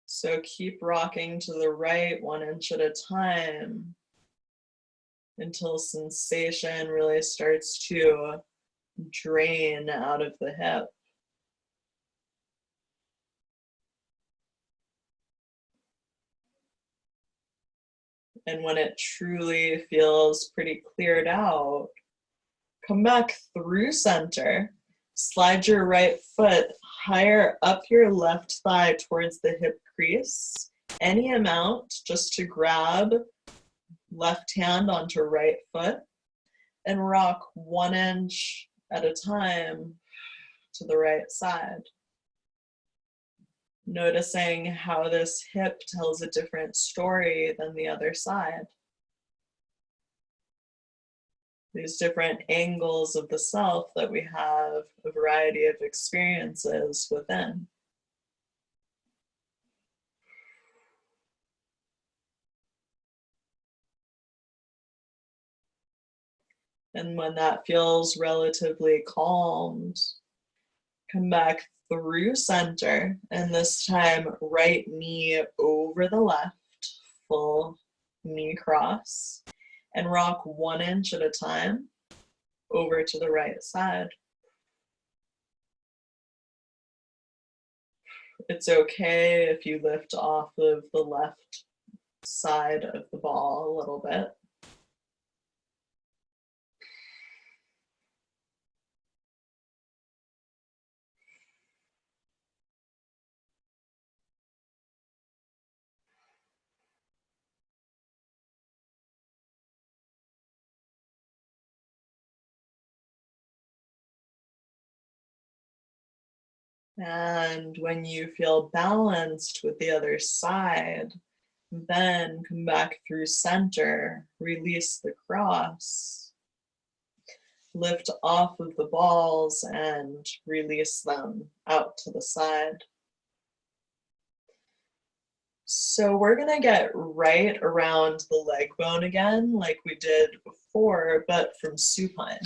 So keep rocking to the right 1 inch at a time until sensation really starts to drain out of the hip. And when it truly feels pretty cleared out, come back through center, slide your right foot higher up your left thigh towards the hip crease, any amount just to grab left hand onto right foot and rock 1 inch at a time to the right side. Noticing how this hip tells a different story than the other side. These different angles of the self that we have a variety of experiences within. And when that feels relatively calmed, come back through center, and this time right knee over the left, full knee cross, and rock 1 inch at a time over to the right side. It's okay if you lift off of the left side of the ball a little bit. And when you feel balanced with the other side, then come back through center, release the cross, lift off of the balls and release them out to the side. So we're gonna get right around the leg bone again, like we did before, but from supine.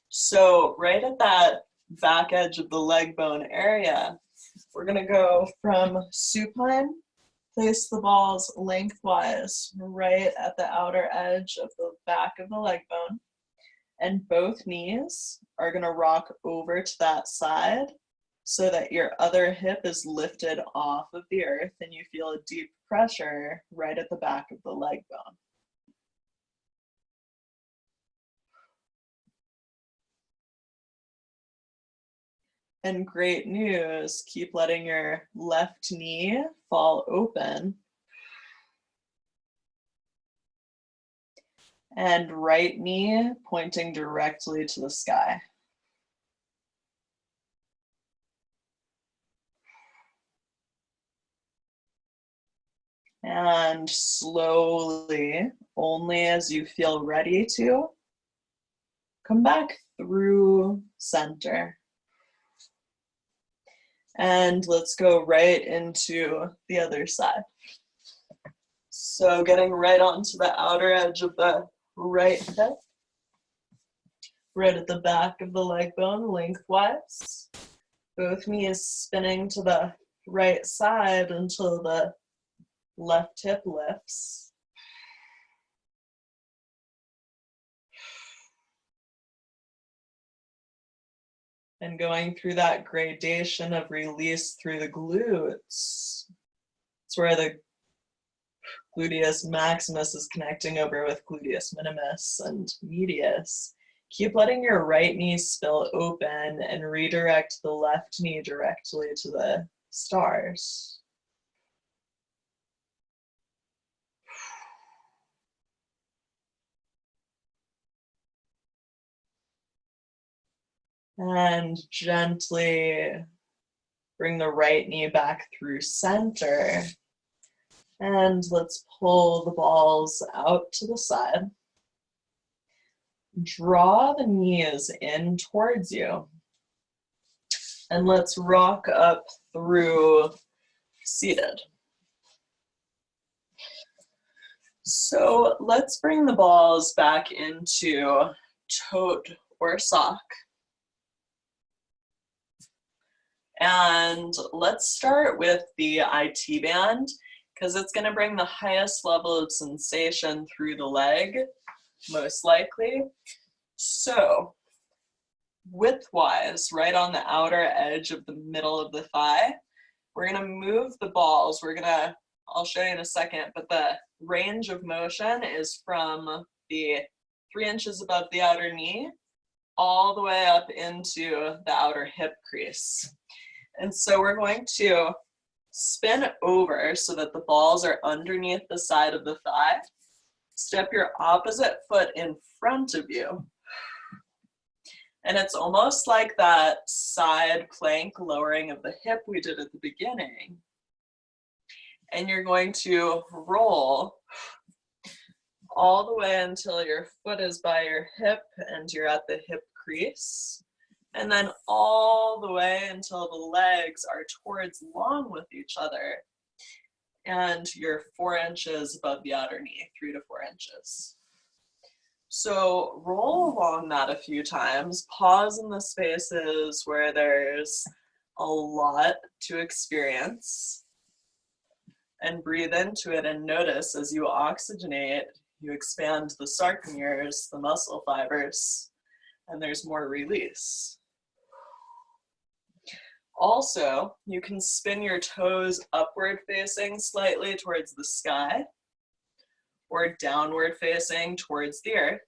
So right at that back edge of the leg bone area, we're gonna go from supine, place the balls lengthwise right at the outer edge of the back of the leg bone, And both knees are gonna rock over to that side so that your other hip is lifted off of the earth and you feel a deep pressure right at the back of the leg bone. And great news, keep letting your left knee fall open. And right knee pointing directly to the sky. And slowly, only as you feel ready to, come back through center. And let's go right into the other side. So getting right onto the outer edge of the right hip, right at the back of the leg bone, lengthwise. Both knees spinning to the right side until the left hip lifts. And going through that gradation of release through the glutes. It's where the gluteus maximus is connecting over with gluteus minimus and medius. Keep letting your right knee spill open and redirect the left knee directly to the stars. And gently bring the right knee back through center. And let's pull the balls out to the side. Draw the knees in towards you. And let's rock up through seated. So let's bring the balls back into tote or sock. And let's start with the IT band because it's going to bring the highest level of sensation through the leg, most likely. So widthwise, right on the outer edge of the middle of the thigh, we're going to move the balls. I'll show you in a second, but the range of motion is from the 3 inches above the outer knee all the way up into the outer hip crease. And so we're going to spin over so that the balls are underneath the side of the thigh. Step your opposite foot in front of you. And it's almost like that side plank lowering of the hip we did at the beginning. And you're going to roll all the way until your foot is by your hip and you're at the hip crease. And then all the way until the legs are towards long with each other. And you're 4 inches above the outer knee, 3 to 4 inches. So roll along that a few times, pause in the spaces where there's a lot to experience, and breathe into it and notice as you oxygenate, you expand the sarcomeres, the muscle fibers, and there's more release. Also, you can spin your toes upward facing slightly towards the sky or downward facing towards the earth.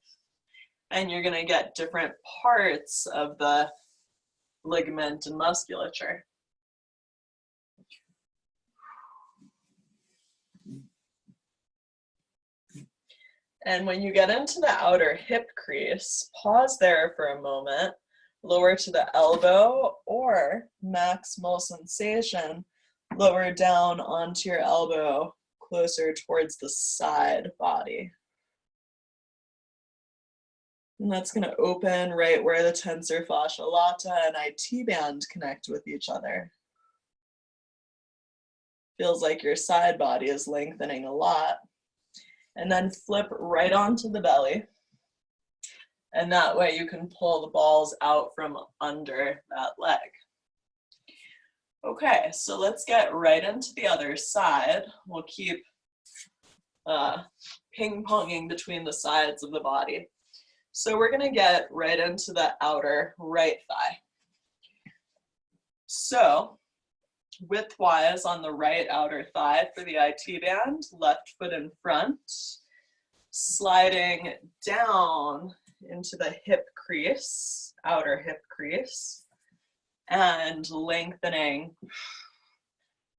And you're gonna get different parts of the ligament and musculature. And when you get into the outer hip crease, pause there for a moment, lower to the elbow or maximal sensation, lower down onto your elbow, closer towards the side body. And that's going to open right where the tensor fascia lata and IT band connect with each other. Feels like your side body is lengthening a lot. And then flip right onto the belly. And that way you can pull the balls out from under that leg. Okay, so let's get right into the other side. We'll keep ping-ponging between the sides of the body. So we're gonna get right into the outer right thigh. So widthwise on the right outer thigh for the IT band, left foot in front, sliding down into the hip crease, outer hip crease, and lengthening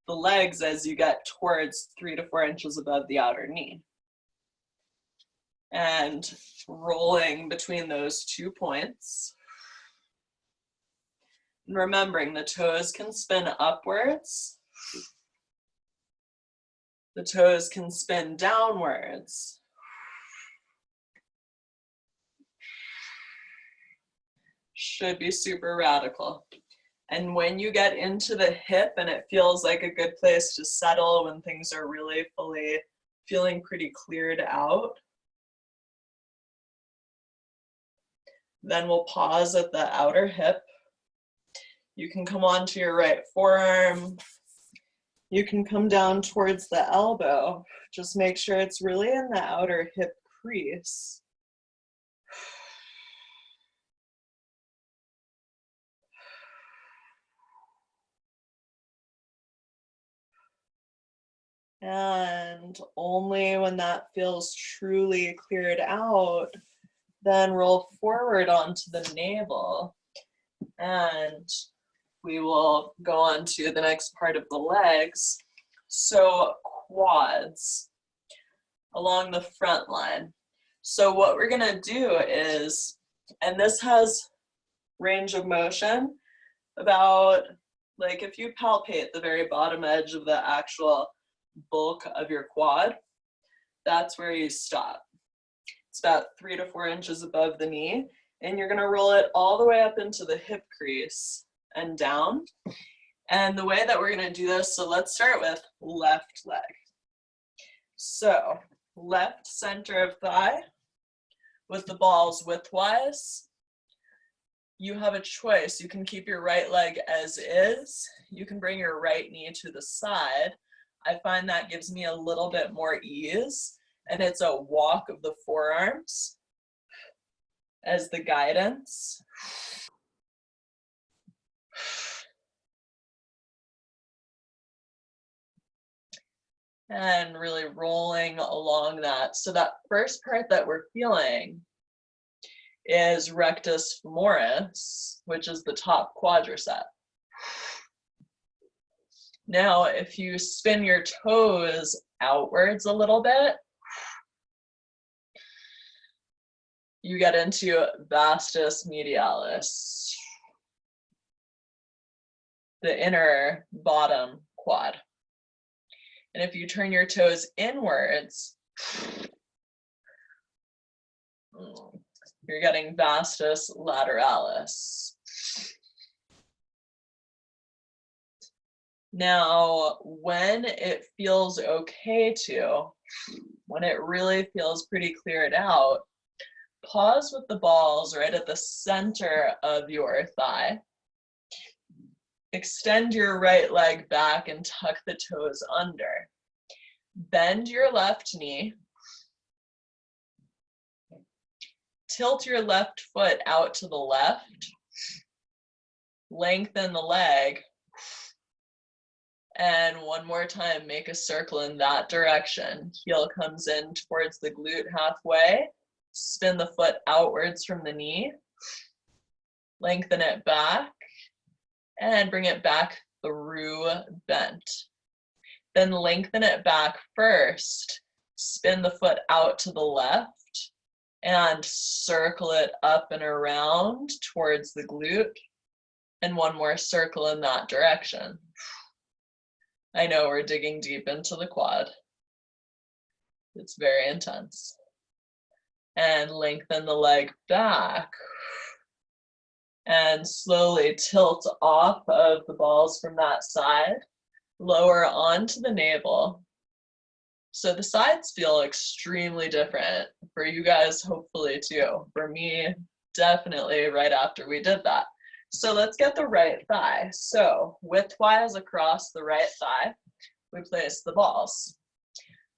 the legs as you get towards 3 to 4 inches above the outer knee. And rolling between those 2 points. And remembering the toes can spin upwards. The toes can spin downwards. Should be super radical. And when you get into the hip and it feels like a good place to settle, when things are really fully feeling pretty cleared out, then we'll pause at the outer hip. You can come onto your right forearm. You can come down towards the elbow. Just make sure it's really in the outer hip crease. And only when that feels truly cleared out, then roll forward onto the navel. And we will go on to the next part of the legs. So quads along the front line. So what we're gonna do is, and this has range of motion, about, like if you palpate the very bottom edge of the actual bulk of your quad, that's where you stop. It's about 3 to 4 inches above the knee, and you're gonna roll it all the way up into the hip crease and down. And the way that we're gonna do this, so let's start with left leg. So left center of thigh with the balls widthwise. You have a choice. You can keep your right leg as is. You can bring your right knee to the side. I find that gives me a little bit more ease, and it's a walk of the forearms as the guidance. And really rolling along that. So that first part that we're feeling is rectus femoris, which is the top quadricep. Now, if you spin your toes outwards a little bit, you get into vastus medialis, the inner bottom quad. And if you turn your toes inwards, you're getting vastus lateralis. Now, when it feels okay to, when it really feels pretty cleared out, pause with the balls right at the center of your thigh. Extend your right leg back and tuck the toes under. Bend your left knee. Tilt your left foot out to the left. Lengthen the leg. And one more time, make a circle in that direction. Heel comes in towards the glute halfway. Spin the foot outwards from the knee. Lengthen it back. And bring it back through bent. Then lengthen it back first. Spin the foot out to the left. And circle it up and around towards the glute. And one more circle in that direction. I know we're digging deep into the quad. It's very intense. And lengthen the leg back. And slowly tilt off of the balls from that side. Lower onto the navel. So the sides feel extremely different for you guys, hopefully too. For me, definitely right after we did that. So let's get the right thigh. So widthwise across the right thigh, we place the balls.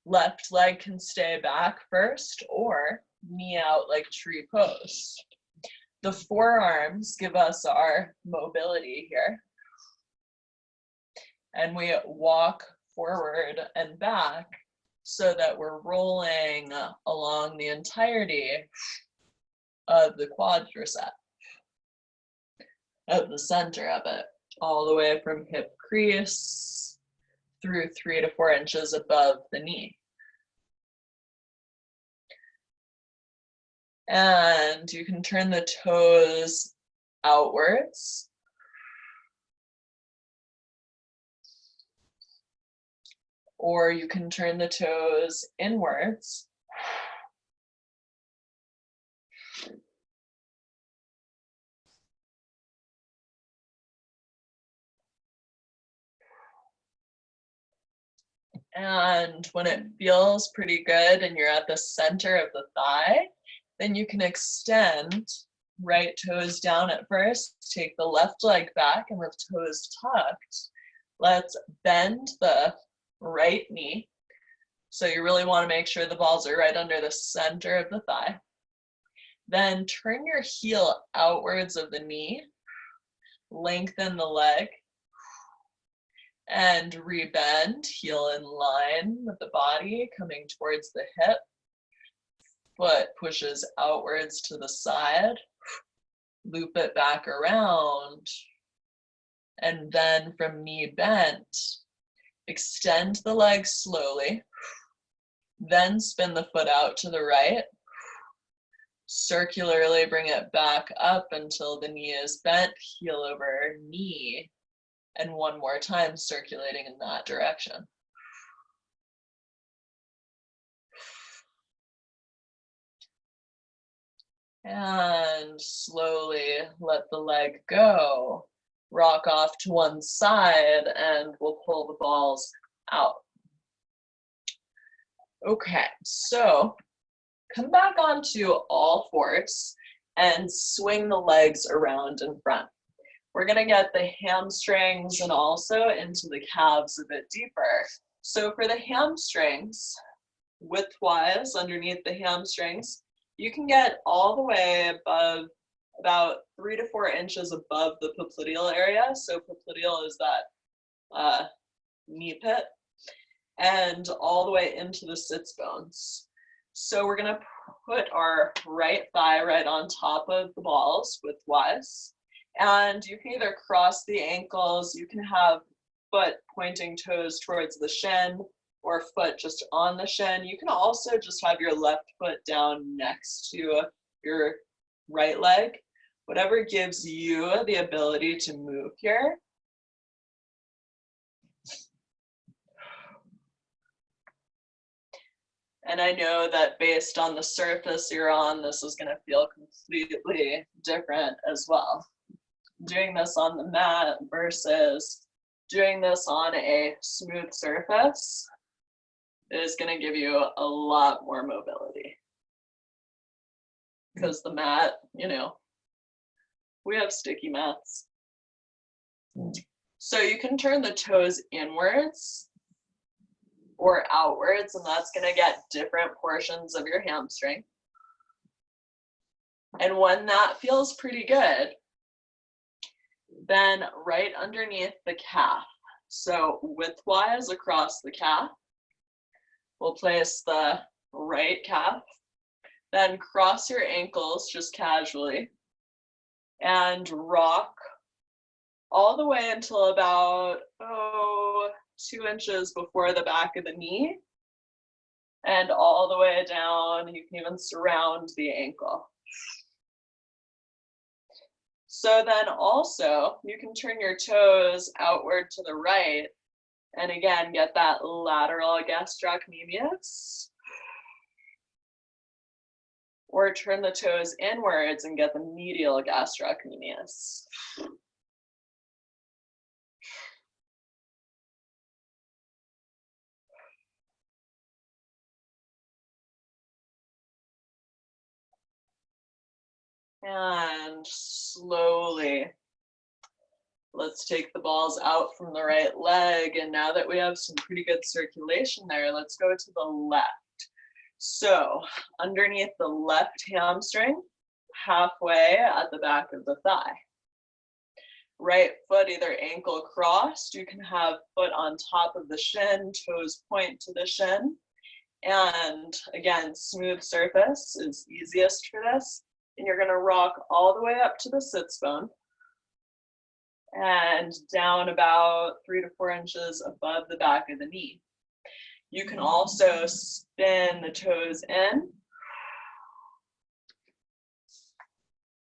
Left leg can stay back first, or knee out like tree pose. The forearms give us our mobility here. And we walk forward and back so that we're rolling along the entirety of the quadricep, of the center of it, all the way from hip crease through 3 to 4 inches above the knee. And you can turn the toes outwards. Or you can turn the toes inwards. And when it feels pretty good and you're at the center of the thigh, then you can extend right toes down at first, take the left leg back, and with toes tucked, let's bend the right knee. So you really want to make sure the balls are right under the center of the thigh. Then turn your heel outwards of the knee, lengthen the leg, and rebend, heel in line with the body, coming towards the hip. Foot pushes outwards to the side, loop it back around, and then from knee bent, extend the leg slowly, then spin the foot out to the right, circularly bring it back up until the knee is bent, heel over knee, and one more time circulating in that direction. And slowly let the leg go. Rock off to one side and we'll pull the balls out. Okay, so come back onto all fours and swing the legs around in front. We're gonna get the hamstrings and also into the calves a bit deeper. So for the hamstrings, widthwise underneath the hamstrings, you can get all the way above about 3 to 4 inches above the popliteal area. So popliteal is that knee pit, and all the way into the sits bones. So we're gonna put our right thigh right on top of the balls widthwise, and you can either cross the ankles, you can have foot pointing toes towards the shin, or foot just on the shin. You can also just have your left foot down next to your right leg, whatever gives you the ability to move here. And I know that based on the surface you're on, this is gonna feel completely different as well. Doing this on the mat versus doing this on a smooth surface is going to give you a lot more mobility. Because the mat, you know, we have sticky mats. So you can turn the toes inwards or outwards, and that's going to get different portions of your hamstring. And when that feels pretty good, then right underneath the calf, so widthwise across the calf, we'll place the right calf, then cross your ankles just casually and rock all the way until about 2 inches before the back of the knee, and all the way down. You can even surround the ankle. So then also you can turn your toes outward to the right and again get that lateral gastrocnemius, or turn the toes inwards and get the medial gastrocnemius. And slowly, let's take the balls out from the right leg. And now that we have some pretty good circulation there, let's go to the left. So underneath the left hamstring, halfway at the back of the thigh. Right foot either ankle crossed, you can have foot on top of the shin, toes point to the shin. And again, smooth surface is easiest for this. And you're gonna rock all the way up to the sits bone and down about 3 to 4 inches above the back of the knee. You can also spin the toes in,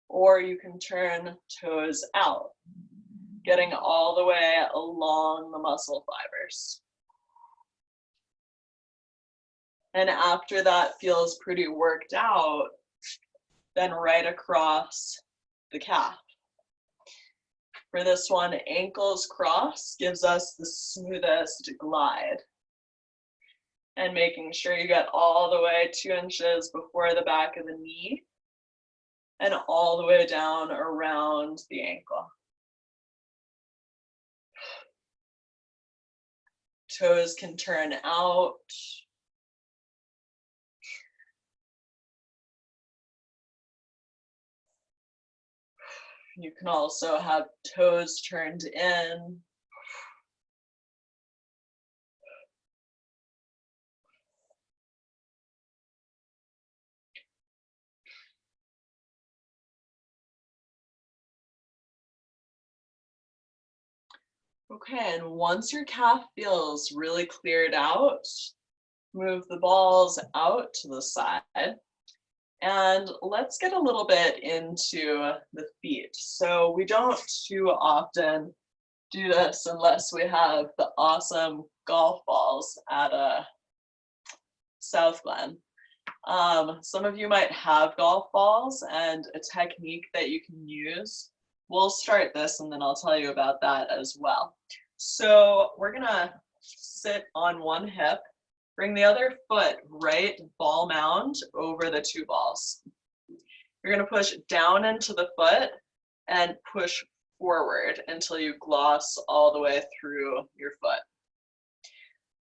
or you can turn toes out, getting all the way along the muscle fibers. And after that feels pretty worked out, then right across the calf. For this one, ankles cross gives us the smoothest glide. And making sure you get all the way 2 inches before the back of the knee and all the way down around the ankle. Toes can turn out. You can also have toes turned in. Okay, and once your calf feels really cleared out, move the balls out to the side. And let's get a little bit into the feet. So we don't too often do this unless we have the awesome golf balls at South Glen. Some of you might have golf balls, and a technique that you can use. We'll start this and then I'll tell you about that as well. So we're gonna sit on one hip, bring the other foot right ball mound over the 2 balls. You're gonna push down into the foot and push forward until you gloss all the way through your foot.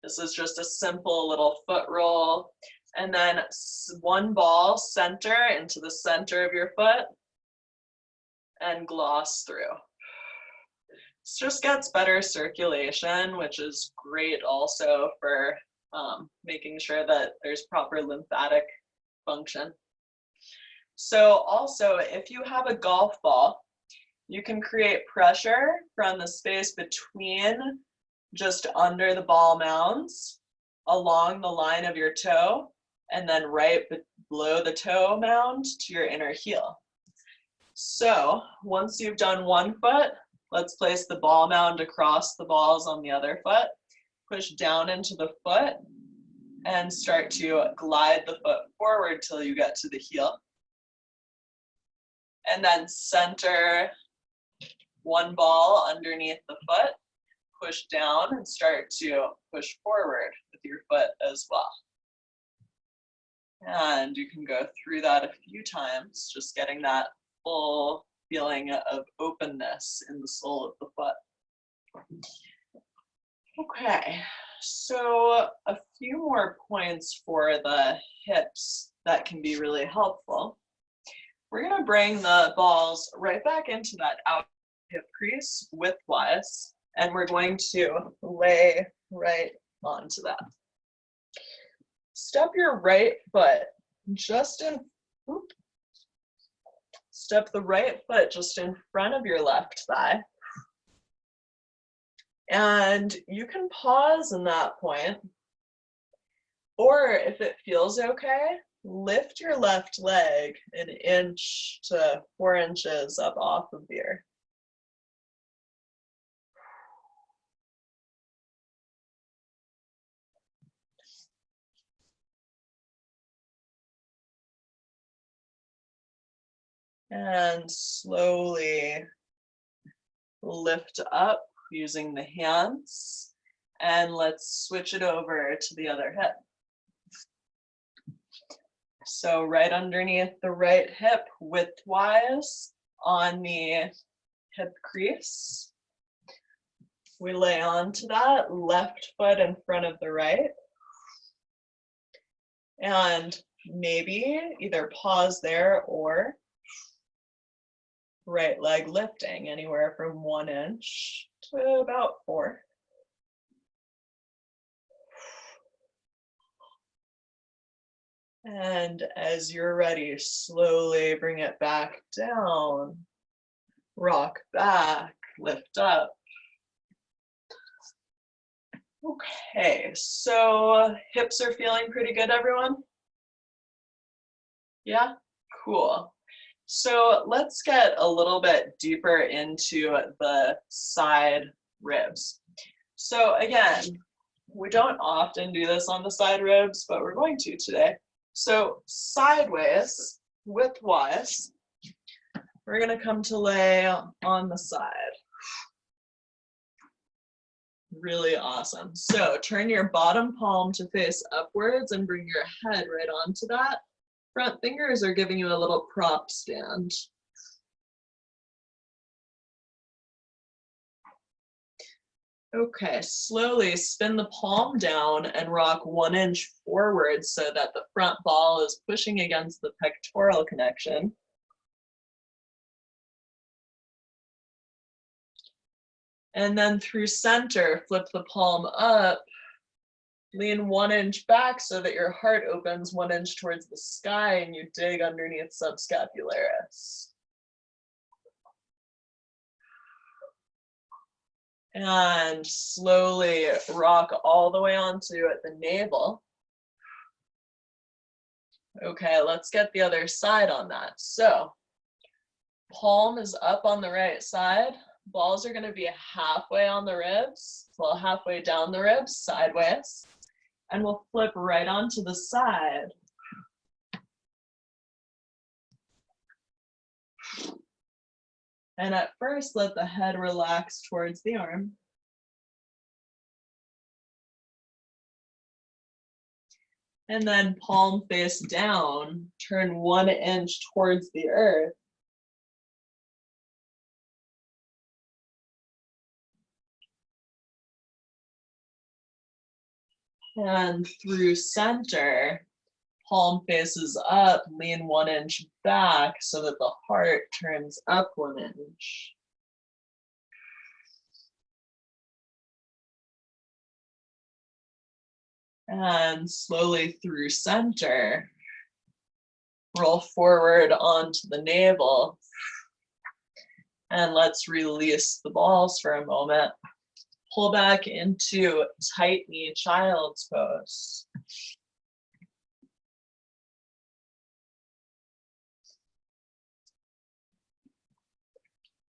This is just a simple little foot roll. And then 1 ball center into the center of your foot and gloss through. This just gets better circulation, which is great also for making sure that there's proper lymphatic function. So also, if you have a golf ball, you can create pressure from the space between just under the ball mounds along the line of your toe, and then right below the toe mound to your inner heel. So once you've done one foot, let's place the ball mound across the balls on the other foot, push down into the foot, and start to glide the foot forward till you get to the heel. And then center 1 ball underneath the foot, push down and start to push forward with your foot as well. And you can go through that a few times, just getting that full feeling of openness in the sole of the foot. Okay, so a few more points for the hips that can be really helpful. We're gonna bring the balls right back into that out hip crease widthwise, and we're going to lay right onto that. Step your right foot just in, step the right foot just in front of your left thigh. And you can pause in that point, or if it feels okay, lift your left leg 1 inch to 4 inches up off of the earth. And slowly lift up using the hands, and let's switch it over to the other hip. So right underneath the right hip widthwise on the hip crease, we lay onto that left foot in front of the right. And maybe either pause there or right leg lifting anywhere from 1 inch to about 4. And as you're ready, slowly bring it back down, rock back, lift up. Okay, so hips are feeling pretty good, everyone? Yeah, cool. So let's get a little bit deeper into the side ribs. So again, we don't often do this on the side ribs, but we're going to today. So sideways, widthwise, we're gonna come to lay on the side. Really awesome. So turn your bottom palm to face upwards and bring your head right onto that. Front fingers are giving you a little prop stand. Okay, slowly spin the palm down and rock 1 inch forward so that the front ball is pushing against the pectoral connection. And then through center, flip the palm up, lean 1 inch back so that your heart opens 1 inch towards the sky and you dig underneath subscapularis. And slowly rock all the way onto the navel. Okay, let's get the other side on that. So palm is up on the right side. Balls are going to be halfway on the ribs, well, halfway down the ribs, sideways. And we'll flip right onto the side. And at first, let the head relax towards the arm. And then palm face down, turn 1 inch towards the earth. And through center, palm faces up, lean 1 inch back so that the heart turns up 1 inch. And slowly through center, roll forward onto the navel. And let's release the balls for a moment. Pull back into tight knee child's pose.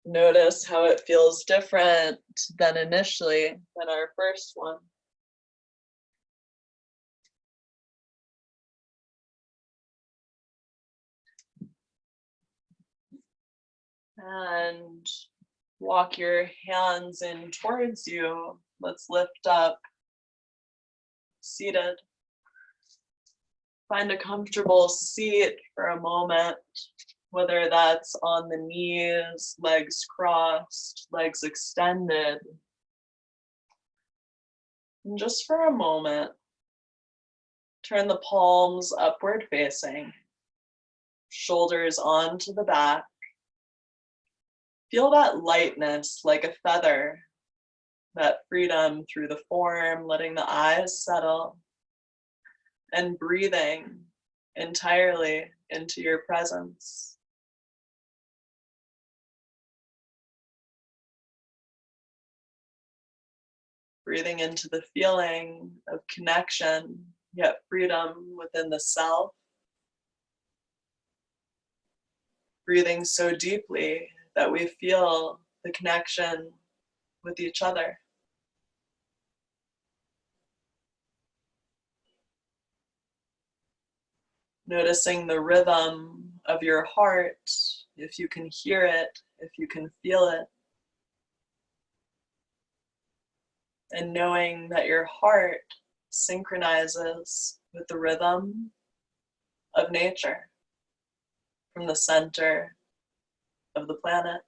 Notice how it feels different than initially than our first one. And walk your hands in towards you. Let's lift up, seated. Find a comfortable seat for a moment, whether that's on the knees, legs crossed, legs extended. And just for a moment, turn the palms upward facing, shoulders onto the back. Feel that lightness like a feather, that freedom through the form, letting the eyes settle, and breathing entirely into your presence. Breathing into the feeling of connection, yet freedom within the self. Breathing so deeply that we feel the connection with each other. Noticing the rhythm of your heart, if you can hear it, if you can feel it. And knowing that your heart synchronizes with the rhythm of nature from the center of the planet.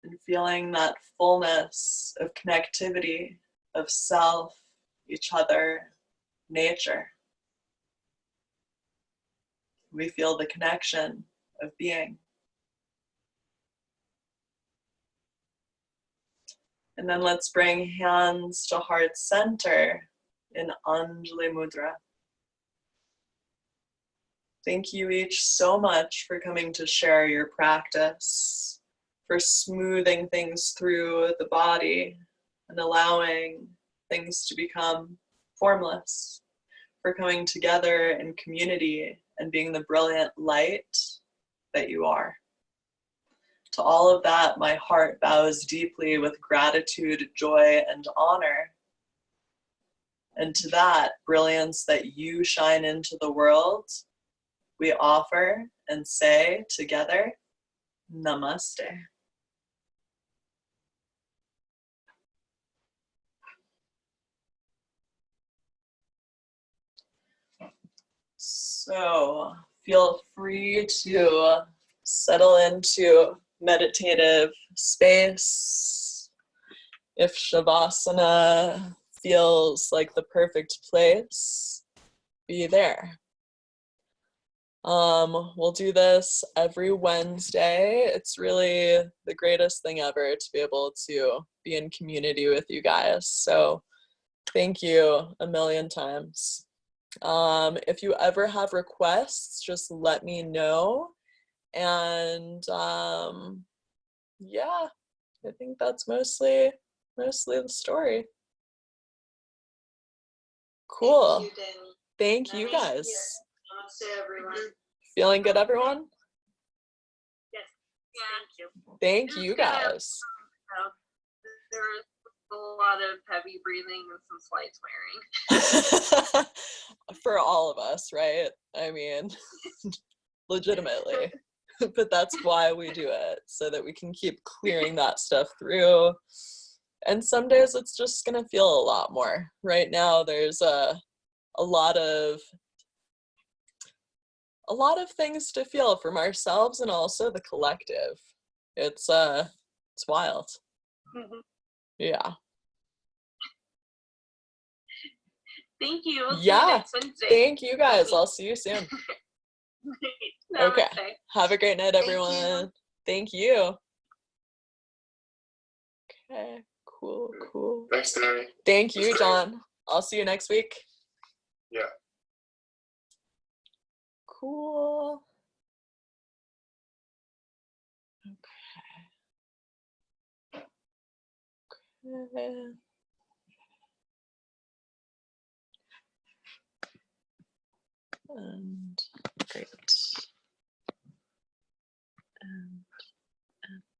and feeling that fullness of connectivity of self, each other, nature. We feel the connection of being. And then let's bring hands to heart center in Anjali Mudra. Thank you each so much for coming to share your practice, for smoothing things through the body and allowing things to become formless, for coming together in community and being the brilliant light that you are. To all of that, my heart bows deeply with gratitude, joy, and honor. And to that brilliance that you shine into the world, we offer and say together, Namaste. So feel free to settle into meditative space. If Shavasana feels like the perfect place, be there. We'll do this every Wednesday. It's really the greatest thing ever to be able to be in community with you guys. So thank you a million times. If you ever have requests, just let me know. And yeah, I think that's mostly the story. Cool. Thank you, Danny. Thank you guys. Namaste, everyone. Feeling good, everyone? Yes, thank you. Thank you guys. There was a lot of heavy breathing and some slight swearing. For all of us, right? I mean, legitimately. But that's why we do it, so that we can keep clearing that stuff through. And some days it's just gonna feel a lot more. Right now there's a lot of things to feel from ourselves and also the collective. It's wild. Mhm. Yeah. Thank you. We'll see Yeah. you next Wednesday. Thank you guys. I'll see you soon. Okay. Namaste. Have a great night, Thank you. everyone. Thank you. Okay. Cool. Thanks, Danny. Thank you, That's great. John. I'll see you next week. Yeah. Cool. Okay. And great. And